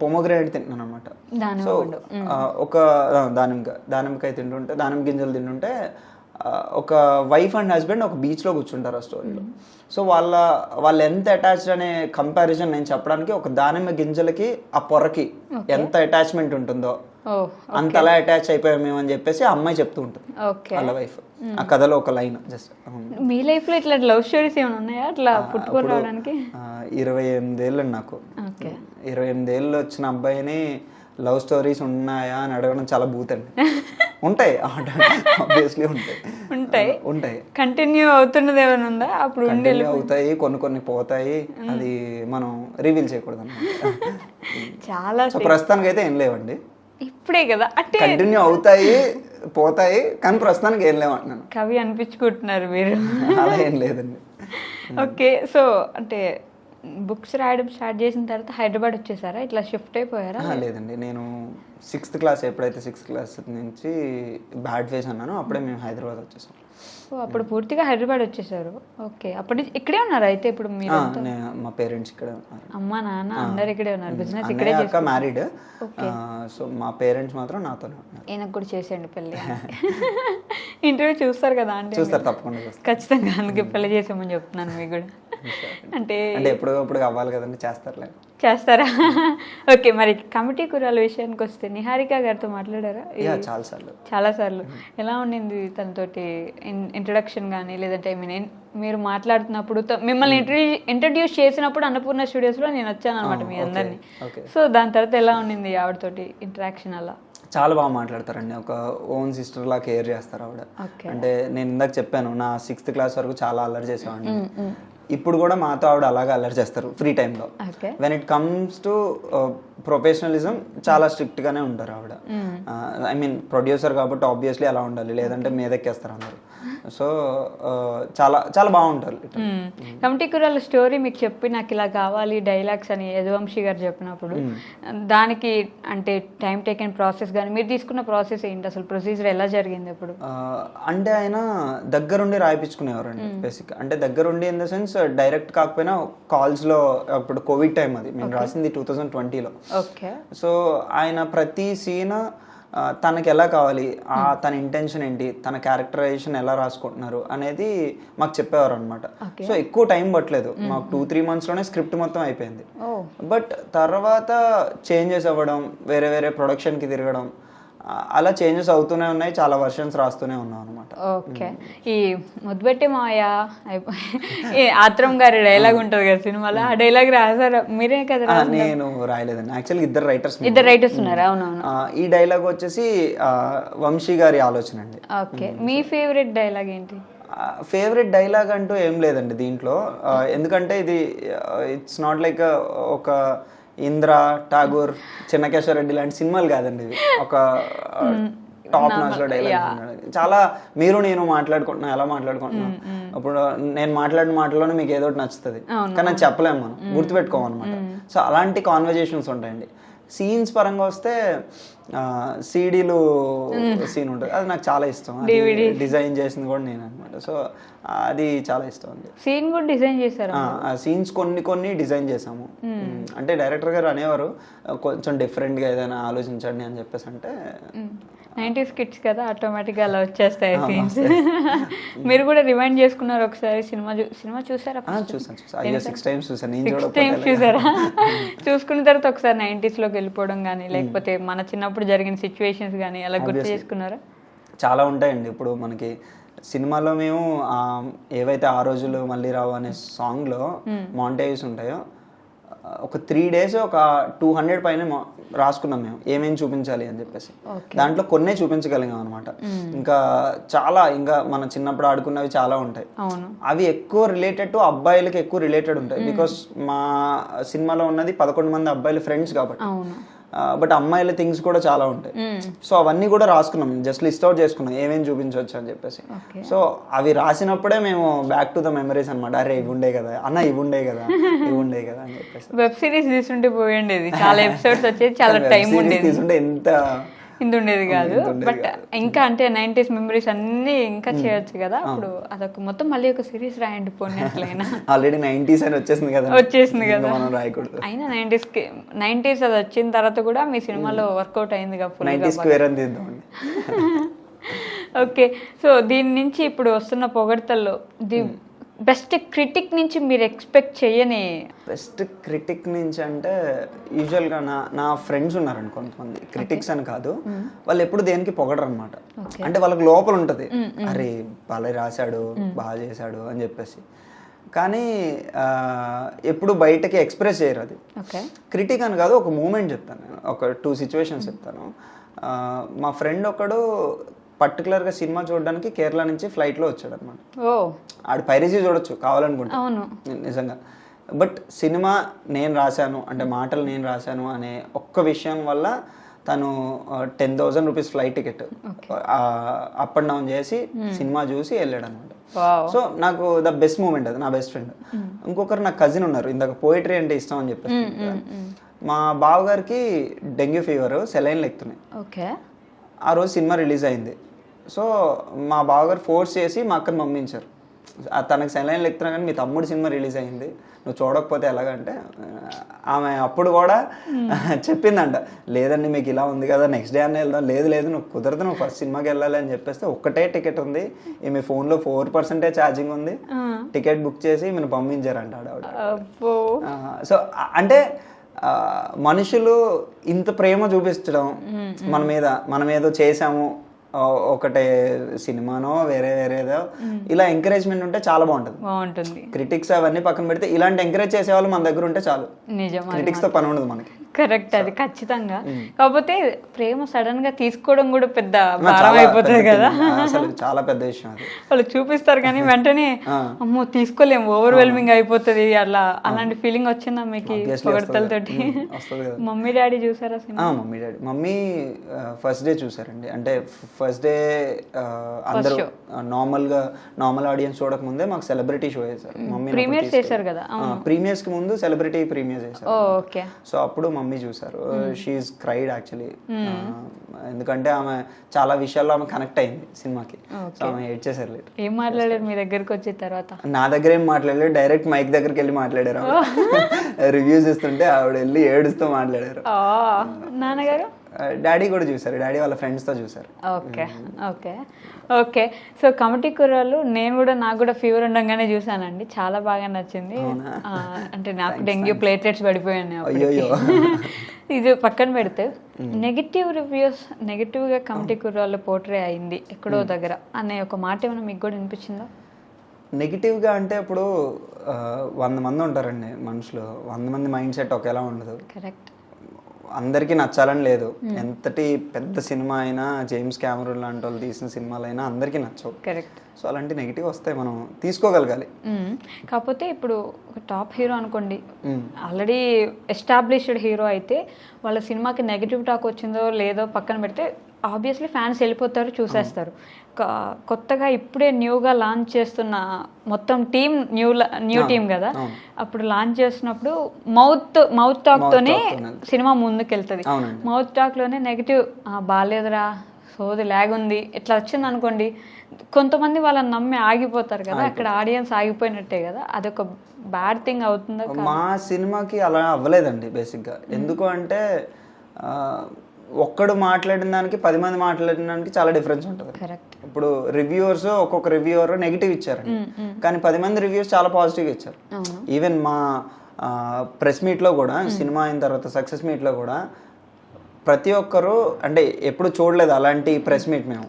Speaker 2: పొమోగ్రానేట్ తింటున్నాను అనమాట. సో ఒక దానిమ్మకాయ తింటుంటే, దానిమ్మ గింజలు తింటుంటే ఒక వైఫ్ అండ్ హస్బెండ్ ఒక బీచ్లో కూర్చుంటారు ఆ స్టోరీలో. సో వాళ్ళు ఎంత అటాచ్డ్ అనే కంపారిజన్ నేను చెప్పడానికి, ఒక దానిమ్మ గింజలకి ఆ పొరకి ఎంత అటాచ్మెంట్ ఉంటుందో అంతలా అటాచ్ అయిపోయాం మేము అని చెప్పేసి ఆ అమ్మాయి చెప్తూ ఉంటుంది వాళ్ళ వైఫ్. ఆ కథలో ఒక లైన్. జస్ట్
Speaker 1: మీ లైఫ్ లో ఇట్లా లవ్ స్టోరీస్ ఏమైనా ఉన్నాయా అట్లా పుట్టుకొని రావడానికి?
Speaker 2: 28 ఏళ్ళు నాకు. 28 ఏళ్ళు వచ్చిన అబ్బాయిని లవ్ స్టోరీస్ ఉన్నాయా అని అడగడం చాలా బూతండి. ఉంటాయి, ఆబ్వియస్లీ ఉంటాయి.
Speaker 1: కంటిన్యూ అవుతున్నది ఏమైనా ఉందా? అప్పుడు
Speaker 2: అవుతాయి, కొన్ని పోతాయి, అది మనం రివీల్ చేయకూడదు అన్నమాట.
Speaker 1: చాలా
Speaker 2: ప్రస్తుతానికి అయితే ఏం లేవండి.
Speaker 1: ఇప్పుడే కదా అంటే
Speaker 2: కంటిన్యూ అవుతాయి పోతాయి, కానీ ప్రస్తుతానికి ఏం లేవంటున్నాను.
Speaker 1: కవి అనిపించుకుంటున్నారు మీరు.
Speaker 2: అలా ఏం లేదండి.
Speaker 1: ఓకే, సో అంటే బుక్స్ రాయడం స్టార్ట్ చేసిన తర్వాత హైదరాబాద్ వచ్చేసారా, ఇట్లా షిఫ్ట్ అయిపోయారా?
Speaker 2: లేదండి, నేను 6th క్లాస్, ఎప్పుడైతే 6th క్లాస్ నుంచి బ్యాడ్ ఫేస్ అన్నానో అప్పుడే మేము హైదరాబాద్ వచ్చేసాం.
Speaker 1: ఓ అప్పుడు పూర్తిగా హైదరాబాద్ వచ్చేసారు. ఓకే, అప్పటి నుంచి ఇక్కడే ఉన్నారు అయితే ఇప్పుడు మీరు?
Speaker 2: మా పేరెంట్స్ ఇక్కడే ఉన్నారు,
Speaker 1: అమ్మ నాన్న అందరు ఇక్కడే ఉన్నారు, బిజినెస్ ఇక్కడే
Speaker 2: అన్నయ్య అక్క
Speaker 1: చేస్తారు.
Speaker 2: మ్యారీడ్. సో మా పేరెంట్స్ మాత్రం నాతోనే ఉన్నారు.
Speaker 1: ఈయనకు కూడా చేసేయండి పెళ్ళి. ఇంటర్వ్యూ చూస్తారు కదా అంటే
Speaker 2: చూస్తారు, తప్పకుండా చూస్తారు.
Speaker 1: ఖచ్చితంగా, అందుకే పెళ్లి చేసామని చెప్తున్నాను మీకు కూడా. అంటే
Speaker 2: ఎప్పుడు అవ్వాలి కదండి, చేస్తారులే.
Speaker 1: చేస్తారా? ఓకే, మరి కమిటీ కురాల విషయానికి వస్తే నిహారిక గారితో మాట్లాడారా? చాలాసార్లు. ఎలా ఉండింది తనతోటి ఇంట్రొడక్షన్ కానీ, లేదంటే ఐ మీన్ మీరు మాట్లాడుతున్నప్పుడు మిమ్మల్ని ఇంట్రడ్యూస్ చేసినప్పుడు అన్నపూర్ణ స్టూడియోస్లో నేను వచ్చాను అనమాట మీ అందరినీ. సో దాని తర్వాత ఎలా ఉండింది ఆవిడతోటి ఇంటరాక్షన్? అలా
Speaker 2: చాలా బాగా మాట్లాడతారండి, ఒక ఓన్ సిస్టర్ లా కేర్ చేస్తారు ఆవిడ. అంటే నేను ఇందాక చెప్పాను, నా 6th క్లాస్ వరకు చాలా అల్లరి చేసేవాడిని. ఇప్పుడు కూడా మాతో ఆవిడ అలాగే అల్లరి చేస్తారు ఫ్రీ టైంలో. When it comes to professionalism చాలా స్ట్రిక్ట్ గానే ఉంటారు ఆవిడ. ఐ మీన్ ప్రొడ్యూసర్ కాబట్టి ఆబ్వియస్లీ అలా ఉండాలి, లేదంటే మీదెక్కేస్తారు అందరు. సో చాలా చాలా బాగుంటారు.
Speaker 1: కమిటీ కురాల స్టోరీ మీకు చెప్పి నాకు ఇలా కావాలి డైలాగ్స్ అని యదువంశీ గారు చెప్పినప్పుడు దానికి అంటే టైం టేకెన్ ప్రాసెస్ కానీ మీరు తీసుకున్న ప్రాసెస్ ఏంటి, అసలు ప్రొసీజర్ ఎలా జరిగింది అప్పుడు?
Speaker 2: అంటే ఆయన దగ్గరుండి రాయిపించుకునేవారండి బేసిక్. అంటే దగ్గరుండి ఇన్ ద సెన్స్ డైరెక్ట్ కాకపోయినా కాల్స్లో. అప్పుడు కోవిడ్ టైం అది, మేము రాసింది 2020లో. సో ఆయన ప్రతి సీన్ తనకి ఎలా కావాలి, తన ఇంటెన్షన్ ఏంటి, తన క్యారెక్టరైజేషన్ ఎలా రాసుకుంటున్నారు అనేది మాకు చెప్పేవారు అనమాట. సో ఎక్కువ టైం పట్టలేదు మాకు, 2-3 monthsలోనే స్క్రిప్ట్ మొత్తం అయిపోయింది. బట్ తర్వాత చేంజెస్ అవ్వడం, వేరే వేరే ప్రొడక్షన్కి తిరగడం, అలా చేంజెస్ అవుతూనే ఉన్నాయి, చాలా వర్షన్స్ రాస్తూనే ఉన్నాం అనమాట.
Speaker 1: ఓకే, ఈ ముద్దుపెట్టి మాయ ఆత్రం గారి డైలాగ్ ఉంటుంది కదా సినిమాలో, ఆ డైలాగ్ రాసారా మీరే కదా?
Speaker 2: నేను రాయలేదండి, యాక్చువల్గా ఇద్దరు రైటర్స్
Speaker 1: ఉన్నారు. అవునవును.
Speaker 2: ఈ డైలాగ్ వచ్చేసి వంశీ గారి ఆలోచన అండి.
Speaker 1: ఓకే, మీ ఫేవరెట్ డైలాగ్ ఏంటి?
Speaker 2: ఫేవరెట్ డైలాగ్ అంటూ ఏం లేదండి దీంట్లో, ఎందుకంటే ఇది ఇట్స్ నాట్ లైక్ ఒక ఇంద్ర, ఠాగూర్, చెన్నకేశ్వరరెడ్డి లాంటి సినిమాలు కాదండి ఇవి. ఒక టాప్ నాచ్ లో డైలాగ్. చాలా మీరు నేను మాట్లాడుకుంటున్నాం, ఎలా మాట్లాడుకుంటున్నాం. అప్పుడు నేను మాట్లాడిన మాటలోనే మీకు ఏదో ఒకటి నచ్చుతుంది, కానీ అది చెప్పలేము, మనం గుర్తుపెట్టుకోమన్నమాట. సో అలాంటి కాన్వర్జేషన్స్ ఉంటాయండి. సీన్స్ పరంగా వస్తే సీడీలు సీన్ ఉంటుంది, అది నాకు చాలా ఇష్టం. డిజైన్ చేసింది కూడా నేను అనమాట. సో అది చాలా ఇష్టం అండి.
Speaker 1: సీన్ కూడా డిజైన్ చేశారు?
Speaker 2: సీన్స్ కొన్ని డిజైన్ చేసాము. అంటే డైరెక్టర్ గారు అనేవారు కొంచెం డిఫరెంట్గా ఏదైనా ఆలోచించండి అని చెప్పేసి. అంటే
Speaker 1: 90s కిడ్స్ కదా, ఆటోమేటిక్గా అలా వచ్చేస్తాయి సీన్స్. మీరు కూడా రిమైండ్ చేసుకున్నారు ఒకసారి? సినిమా చూసారా?
Speaker 2: చూసాను. 6 times చూసాను.
Speaker 1: 6 times చూసారా? చూసుకున్న తర్వాత ఒకసారి 90sలోకి వెళ్ళిపోవడం కానీ, లేకపోతే మన చిన్నప్పుడు జరిగిన సిచ్యువేషన్స్ కానీ అలా గుర్తు చేసుకున్నారా?
Speaker 2: చాలా ఉంటాయండి. ఇప్పుడు మనకి సినిమాలో మేము ఏవైతే ఆ రోజులు మళ్ళీ రావు అనే సాంగ్లో మాంటేజెస్ ఉంటాయో, ఒక 3 days ఒక 200 పైన రాసుకున్నాం మేము, ఏమేమి చూపించాలి అని చెప్పేసి. దాంట్లో కొన్నే చూపించగలిగాం అనమాట. ఇంకా చాలా, ఇంకా మన చిన్నప్పుడు ఆడుకున్నవి చాలా ఉంటాయి. అవి ఎక్కువ రిలేటెడ్ టు అబ్బాయిలకి ఎక్కువ రిలేటెడ్ ఉంటాయి. బికాస్ మా సినిమాలో ఉన్నది 11 మంది అబ్బాయిల ఫ్రెండ్స్ కాబట్టి. బట్ అమ్మాయిల థింగ్స్ కూడా చాలా ఉంటాయి. సో అవన్నీ కూడా రాసుకున్నాం, జస్ట్ లిస్ట్ అవుట్ చేసుకున్నాం ఏమేమి చూపించవచ్చు అని చెప్పేసి. సో అవి రాసినప్పుడే మేము బ్యాక్ టు ద మెమరీస్ అనమాట. అరే ఇవి ఉండే కదా అన్న, ఇవి ఉండే కదా అని చెప్పేసి.
Speaker 1: వెబ్ సిరీస్ తీసుంటే పోయిండేది, చాలా ఎపిసోడ్స్ వచ్చేది, చాలా టైం ఉండేది.
Speaker 2: తీసుంటే ఎంత
Speaker 1: ఇంత ఉండేది కాదు. బట్ ఇంకా అంటే 90s మెమరీస్ అన్ని ఇంకా చేయొచ్చు కదా. అప్పుడు అదొక మొత్తం మళ్ళీ ఒక సిరీస్ రాయండి పోనీ. అట్లయినా
Speaker 2: ఆల్రెడీ 90s అని వచ్చేసింది కదా,
Speaker 1: మనం రాయకూడదు. అయినా 90s అది వచ్చిన తర్వాత కూడా మీ సినిమాలో వర్కౌట్ అయింది కదా. ఓకే, సో దీని నుంచి ఇప్పుడు వస్తున్న పొగడ్తల్లో బెస్ట్ క్రిటిక్ నుంచి మీరు ఎక్స్పెక్ట్ చేయని?
Speaker 2: బెస్ట్ క్రిటిక్ నుంచి అంటే యూజువల్గా నా ఫ్రెండ్స్ ఉన్నారండి కొంతమంది, క్రిటిక్స్ అని కాదు, వాళ్ళు ఎప్పుడు దేనికి పొగడరు అనమాట. అంటే వాళ్ళకి లోపల ఉంటుంది, అరే బాగా రాశాడు, బాగా చేశాడు అని చెప్పేసి, కానీ ఎప్పుడు బయటకి ఎక్స్ప్రెస్ చేయరు. అది క్రిటిక్ అని కాదు, ఒక మూమెంట్ చెప్తాను నేను, ఒక 2 situations చెప్తాను. మా ఫ్రెండ్ ఒకడు పర్టికులర్గా సినిమా చూడడానికి కేరళ నుంచి ఫ్లైట్లో వచ్చాడు అనమాట. ఆడు పైరసీ చూడొచ్చు కావాలనుకుంటా నిజంగా. బట్ సినిమా నేను రాశాను అంటే, మాటలు నేను రాశాను అనే ఒక్క విషయం వల్ల తను 10,000 rupees flight ticket up and down చేసి సినిమా చూసి వెళ్ళాడు అనమాట. సో నాకు ద బెస్ట్ మూమెంట్ అది, నా బెస్ట్ ఫ్రెండ్. ఇంకొకరు నాకు కజిన్ ఉన్నారు, ఇందాక పోయిటరీ అంటే ఇష్టం అని చెప్పేసి. మా బావగారికి డెంగ్యూ ఫీవర్, సెలైన్లు ఎక్కుతున్నాయి. ఆ రోజు సినిమా రిలీజ్ అయింది. సో మా బావగారు ఫోర్స్ చేసి మా అక్కని పంపించారు. తనకి సెలైన్లు ఎక్కుతున్నా కానీ మీ తమ్ముడు సినిమా రిలీజ్ అయింది, నువ్వు చూడకపోతే ఎలాగంటే ఆమె అప్పుడు కూడా చెప్పిందంట, లేదండి మీకు ఇలా ఉంది కదా నెక్స్ట్ డే అన్న వెళ్దాం. లేదు లేదు నువ్వు కుదరదు, నువ్వు ఫస్ట్ సినిమాకి వెళ్ళాలి అని చెప్పేస్తే ఒక్కటే టికెట్ ఉంది, మీ ఫోన్లో 4% ఛార్జింగ్ ఉంది, టికెట్ బుక్ చేసి మీరు పంపించారంట ఆవిడ. సో అంటే మనుషులు ఇంత ప్రేమ చూపించడం మనం ఏదో చేసాము, ఒకటే సినిమానో వేరేదో ఇలా ఎంకరేజ్మెంట్ ఉంటే చాలా బాగుంటుంది. క్రిటిక్స్ అవన్నీ పక్కన పెడితే ఇలాంటి ఎంకరేజ్ చేసే వాళ్ళు మన దగ్గర ఉంటే చాలు. క్రిటిక్స్ తో పని ఉండదు మనకి.
Speaker 1: కరెక్ట్, అది ఖచ్చితంగా. కాకపోతే ప్రేమ సడన్ గా తీసుకోవడం కూడా పెద్ద భారం అయిపోతుంది కదా,
Speaker 2: అసలు చాలా పెద్ద విషయం అది.
Speaker 1: వాళ్ళు చూపిస్తారు కానీ వెంటనే అమ్మో తీసుకోలేము, ఓవర్వెల్మింగ్ అయిపోతుంది అలా. అలాంటి ఫీలింగ్ వచ్చిందా మీకు పొగడతలతోటి? మమ్మీ డాడీ చూసారా సినిమా?
Speaker 2: మమ్మీ ఫస్ట్ డే చూసారండి. అంటే ఫస్ట్ డే అందరూ నార్మల్ ఆడియన్స్ చూడక ముందే మాకు సెలబ్రిటీ షో చేశారు. మమ్మీ
Speaker 1: ప్రీమియర్ చేశారు కదా,
Speaker 2: ప్రీమియర్స్ కి ముందు సెలబ్రిటీ ప్రీమియర్ చేశారు.
Speaker 1: ఓకే.
Speaker 2: సో అప్పుడు మమ్మీ చూసారు. షీఈస్ క్రైడ్ యాక్చువల్లీ, ఎందుకంటే ఆమె చాలా విషయాల్లో ఆమె కనెక్ట్ అయింది సినిమాకి. సో ఆమె ఏడ్చేసారు.
Speaker 1: ఏం మాట్లాడారు మీ దగ్గరకు వచ్చిన తర్వాత?
Speaker 2: నా దగ్గర ఏం మాట్లాడలేదు, డైరెక్ట్ మైక్ దగ్గరికి వెళ్ళి మాట్లాడారు. రివ్యూస్ ఇస్తుంటే ఆవిడ వెళ్ళి ఏడుస్తూ మాట్లాడారు.
Speaker 1: నాన్నగారు?
Speaker 2: డాడీ కూడా చూసారు, డాడీ వాళ్ళ ఫ్రెండ్స్తో చూసారు.
Speaker 1: Okay okay okay. So committee కుర్రాళ్ళు నాకు కూడా ఫీవర్ ఉండగానే చూసానండి, చాలా బాగా నచ్చింది. అంటే నాకు డెంగ్యూ ప్లేట్లెట్స్ పడిపోయాను. ఇది పక్కన పెడితే నెగిటివ్ రివ్యూస్, నెగిటివ్గా కమిటీ కుర్రాళ్ళు పోర్ట్రే అయింది ఎక్కడో దగ్గర అనే ఒక మాట ఏమైనా మీకు కూడా వినిపించిందా?
Speaker 2: నెగిటివ్గా అంటే ఇప్పుడు 100 మంది ఉంటారండి మనుషులు, 100 మంది మైండ్ సెట్ ఒకేలా ఉండదు.
Speaker 1: కరెక్ట్.
Speaker 2: అందరికీ నచ్చాలని లేదు. ఎంతటి పెద్ద సినిమా అయినా, జేమ్స్ కెమెరూన్ లాంటి వాళ్ళు తీసిన సినిమాలైనా అందరికీ నచ్చవు.
Speaker 1: కరెక్ట్.
Speaker 2: సో అలాంటి నెగిటివ్ వస్తాయి, మనం తీసుకోగలగాలి.
Speaker 1: కాకపోతే ఇప్పుడు ఒక టాప్ హీరో అనుకోండి, ఆల్రెడీ ఎస్టాబ్లిష్డ్ హీరో అయితే వాళ్ళ సినిమాకి నెగిటివ్ టాక్ వచ్చిందో లేదో పక్కన పెడితే ఆబ్వియస్లీ ఫ్యాన్స్ వెళ్ళిపోతారు, చూసేస్తారు. కొత్తగా ఇప్పుడే న్యూగా లాంచ్ చేస్తున్న మొత్తం టీం న్యూ టీం కదా, అప్పుడు లాంచ్ చేస్తున్నప్పుడు మౌత్ టాక్ తోనే సినిమా ముందుకెళ్తుంది. మౌత్ టాక్ లోనే నెగిటివ్ బాగాలేదురా, సోది లాగ్ ఉంది ఇట్లా వచ్చింది అనుకోండి, కొంతమంది వాళ్ళని నమ్మి ఆగిపోతారు కదా, అక్కడ ఆడియన్స్ ఆగిపోయినట్టే కదా. అదొక బ్యాడ్ థింగ్ అవుతుందా?
Speaker 2: మా సినిమాకి అలా అవ్వలేదండి బేసిక్గా. ఎందుకు అంటే ఒక్కడు మాట్లాడిన దానికి 10 మంది మాట్లాడిన దానికి చాలా డిఫరెన్స్ ఉంటుంది. ఇప్పుడు రివ్యూవర్స్ ఒక్కొక్క రివ్యూవర్ నెగిటివ్ ఇచ్చారండి, కానీ 10 మంది రివ్యూస్ చాలా పాజిటివ్గా ఇచ్చారు. ఈవెన్ మా ప్రెస్ మీట్లో కూడా, సినిమా అయిన తర్వాత సక్సెస్ మీట్లో కూడా ప్రతి ఒక్కరు, అంటే ఎప్పుడు చూడలేదు అలాంటి ప్రెస్ మీట్ మేము.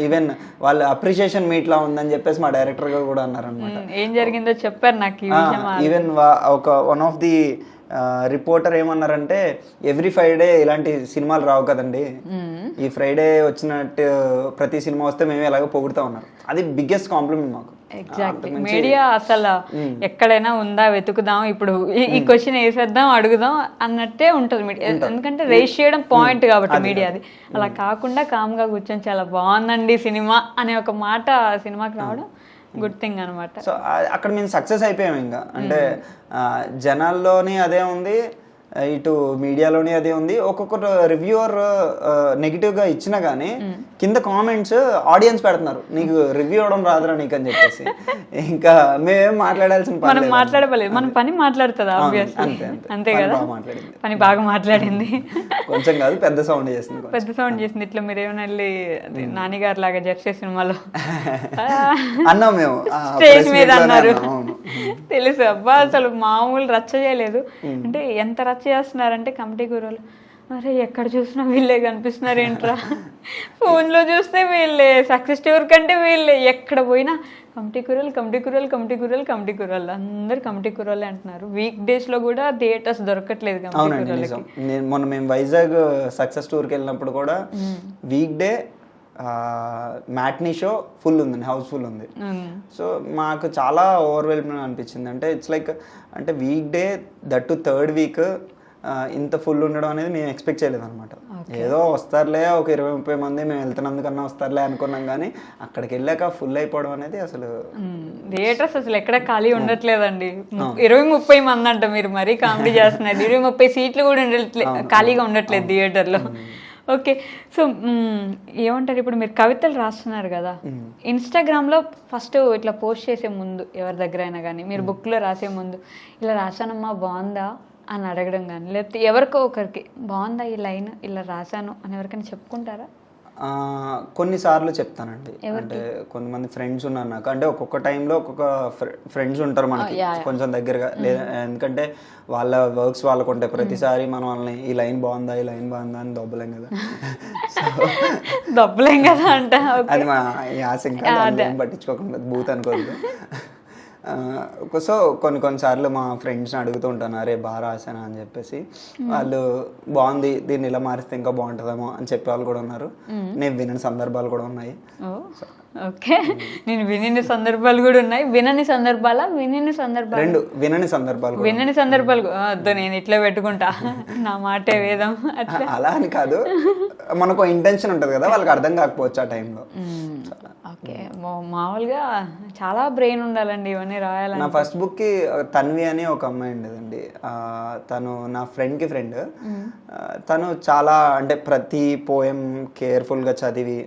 Speaker 2: ఈవెన్ వాళ్ళు అప్రిషియేషన్ మీట్ లా ఉందని చెప్పేసి మా డైరెక్టర్ గా కూడా అన్నారు అనమాట.
Speaker 1: ఏం జరిగిందో చెప్పారు నాకు.
Speaker 2: Even one of the reporter ఏమన్నారంటే, ఎవ్రీ ఫ్రైడే ఇలాంటి సినిమాలు రావు కదండి, ఈ ఫ్రైడే వచ్చినట్టు ప్రతి సినిమా వస్తే మేము ఎలాగో పొగుడుతా ఉన్నారు. అది బిగ్గెస్ట్ కాంప్లిమెంట్ మాకు.
Speaker 1: ఎగ్జాక్ట్లీ. మీడియా అసలు ఎక్కడైనా ఉందా వెతుకుదాం, ఇప్పుడు ఈ క్వశ్చన్ వేసేద్దాం అడుగుదాం అన్నట్టే ఉంటుంది మీడియా. ఎందుకంటే రేస్ చేయడం పాయింట్ కాబట్టి మీడియాది. అలా కాకుండా కామ్గా కూర్చొని చాలా బాగుందండి సినిమా అనే ఒక మాట సినిమాకి రావడం గుడ్ థింగ్ అనమాట.
Speaker 2: సో అక్కడ మేము సక్సెస్ అయిపోయాము. ఇంకా అంటే జనాల్లోని అదే ఉంది, ఇటు మీడియాలోని అదే ఉంది. ఒక్కొక్కరు రివ్యూవర్ నెగిటివ్గా ఇచ్చినా కానీ కింద కామెంట్స్ ఆడియన్స్ పెడుతున్నారు, నీకు రివ్యూ అవడం రాదురా నీకు అని చెప్పేసి. ఇంకా మేమేం మాట్లాడాల్సిన
Speaker 1: మనం మాట్లాడలేదు, మన పని మాట్లాడుతుంది ఆబ్వియస్లీ. అంతే కదా, పని బాగా మాట్లాడింది.
Speaker 2: కొంచెం కాదు, పెద్ద సౌండ్
Speaker 1: చేసింది. ఇట్లా మీరు ఏమైనా వెళ్ళి నానిగారు లాగా జెర్సీ సినిమాలో
Speaker 2: అన్నాం మేము,
Speaker 1: స్టేజ్ మీద అన్నారు తెలుసు. అబ్బా అసలు మామూలు రచ్చ చేయలేదు. అంటే ఎంత రచ్చ చేస్తున్నారంటే కమిటీ గురువులు, అరే ఎక్కడ చూసినా వీళ్ళే కనిపిస్తున్నారు ఏంట్రా, ఫోన్లో చూస్తే వీళ్ళే, సక్సెస్ టూర్ కంటే వీళ్ళే, ఎక్కడ పోయినా కమిటీ కుర్రాళ్ళు అందరు కమిటీ కుర్రాళ్ళే అంటున్నారు. వీక్ డేస్ లో కూడా థియేటర్స్ దొరకట్లేదు కమిటీ కుర్రాళ్ళకి.
Speaker 2: మొన్న మేము వైజాగ్ సక్సెస్ టూర్కి వెళ్ళినప్పుడు కూడా week day matinee show full ఉందండి, హౌస్ఫుల్ ఉంది. సో మాకు చాలా ఓవర్వెల్మింగ్ అనిపించింది. అంటే ఇట్స్ లైక్, అంటే week day that 3rd week ఇంత ఫుల్ ఉండడం అనేది మేము ఎక్స్పెక్ట్ చేయలేదు అనమాట. ఏదో వస్తారులే ఒక 20-30 మంది మేము వెళ్తున్నందుకన్నా వస్తారులే అనుకున్నాం, కానీ అక్కడికి వెళ్ళాక ఫుల్ అయిపోవడం అనేది అసలు
Speaker 1: థియేటర్స్ అసలు ఎక్కడ ఖాళీ ఉండట్లేదండి. 20-30 మంది అంట, మీరు మరీ కామెడీ చేస్తున్నారు. 20-30 సీట్లు కూడా ఉండట్లేదు, ఖాళీగా ఉండట్లేదు థియేటర్లో. ఓకే. సో ఏమంటారు, ఇప్పుడు మీరు కవితలు రాస్తున్నారు కదా, ఇన్స్టాగ్రామ్లో ఫస్ట్ ఇట్లా పోస్ట్ చేసే ముందు ఎవరి దగ్గర అయినా కానీ మీరు బుక్లో రాసే ముందు ఇలా రాశానమ్మా బాగుందా అని అడగడం కానీ, లేకపోతే ఎవరికో ఒకరికి బాగుందా ఈ లైన్ ఇలా రాశాను అని ఎవరికైనా చెప్పుకుంటారా?
Speaker 2: కొన్నిసార్లు చెప్తానండి. అంటే కొంతమంది ఫ్రెండ్స్ ఉన్నారు నాకు. అంటే ఒక్కొక్క టైంలో ఒక్కొక్క ఫ్రెండ్స్ ఉంటారు మనకి కొంచెం దగ్గరగా. లేదా ఎందుకంటే వాళ్ళ వర్క్స్ వాళ్ళకు ఉంటాయి. ప్రతిసారి మనం వాళ్ళని ఈ లైన్ బాగుందా ఈ లైన్ బాగుందా అని దొబ్బలేం కదా.
Speaker 1: దొబ్బలేం కదా అంట.
Speaker 2: అది మా యాస, ఇంకా ఏం పట్టించుకోకుండా బూత్ అనుకోవద్దు. సో కొన్నిసార్లు మా ఫ్రెండ్స్ని అడుగుతూ ఉంటాను, అరే బాగా రాశానా అని చెప్పేసి. వాళ్ళు బాగుంది, దీన్ని ఇలా మారిస్తే ఇంకా బాగుంటుందేమో అని చెప్పే వాళ్ళు కూడా ఉన్నారు. నేను వినని సందర్భాలు కూడా ఉన్నాయి.
Speaker 1: ఓకే, నేను వినని సందర్భాలు కూడా ఉన్నాయి. వినని సందర్భాలా వినని సందర్భాలు?
Speaker 2: రెండు వినని సందర్భాలు.
Speaker 1: వినని సందర్భాలు వద్దు, నేను ఇట్లా పెట్టుకుంటా, నా మాటే వేదం అట్లా.
Speaker 2: అలా అని కాదు, మనకు ఇంటెన్షన్ ఉంటుంది కదా, వాళ్ళకి అర్థం కాకపోవచ్చు ఆ టైంలో.
Speaker 1: ఓకే, మామూలుగా చాలా బ్రెయిన్ ఉండాలండి ఇవన్నీ రాయాలని.
Speaker 2: నా ఫస్ట్ బుక్కి తన్వి అని ఒక అమ్మాయి ఉండేదండి. తను నా ఫ్రెండ్కి ఫ్రెండ్. తను చాలా అంటే ప్రతి పోయం కేర్ఫుల్గా చదివి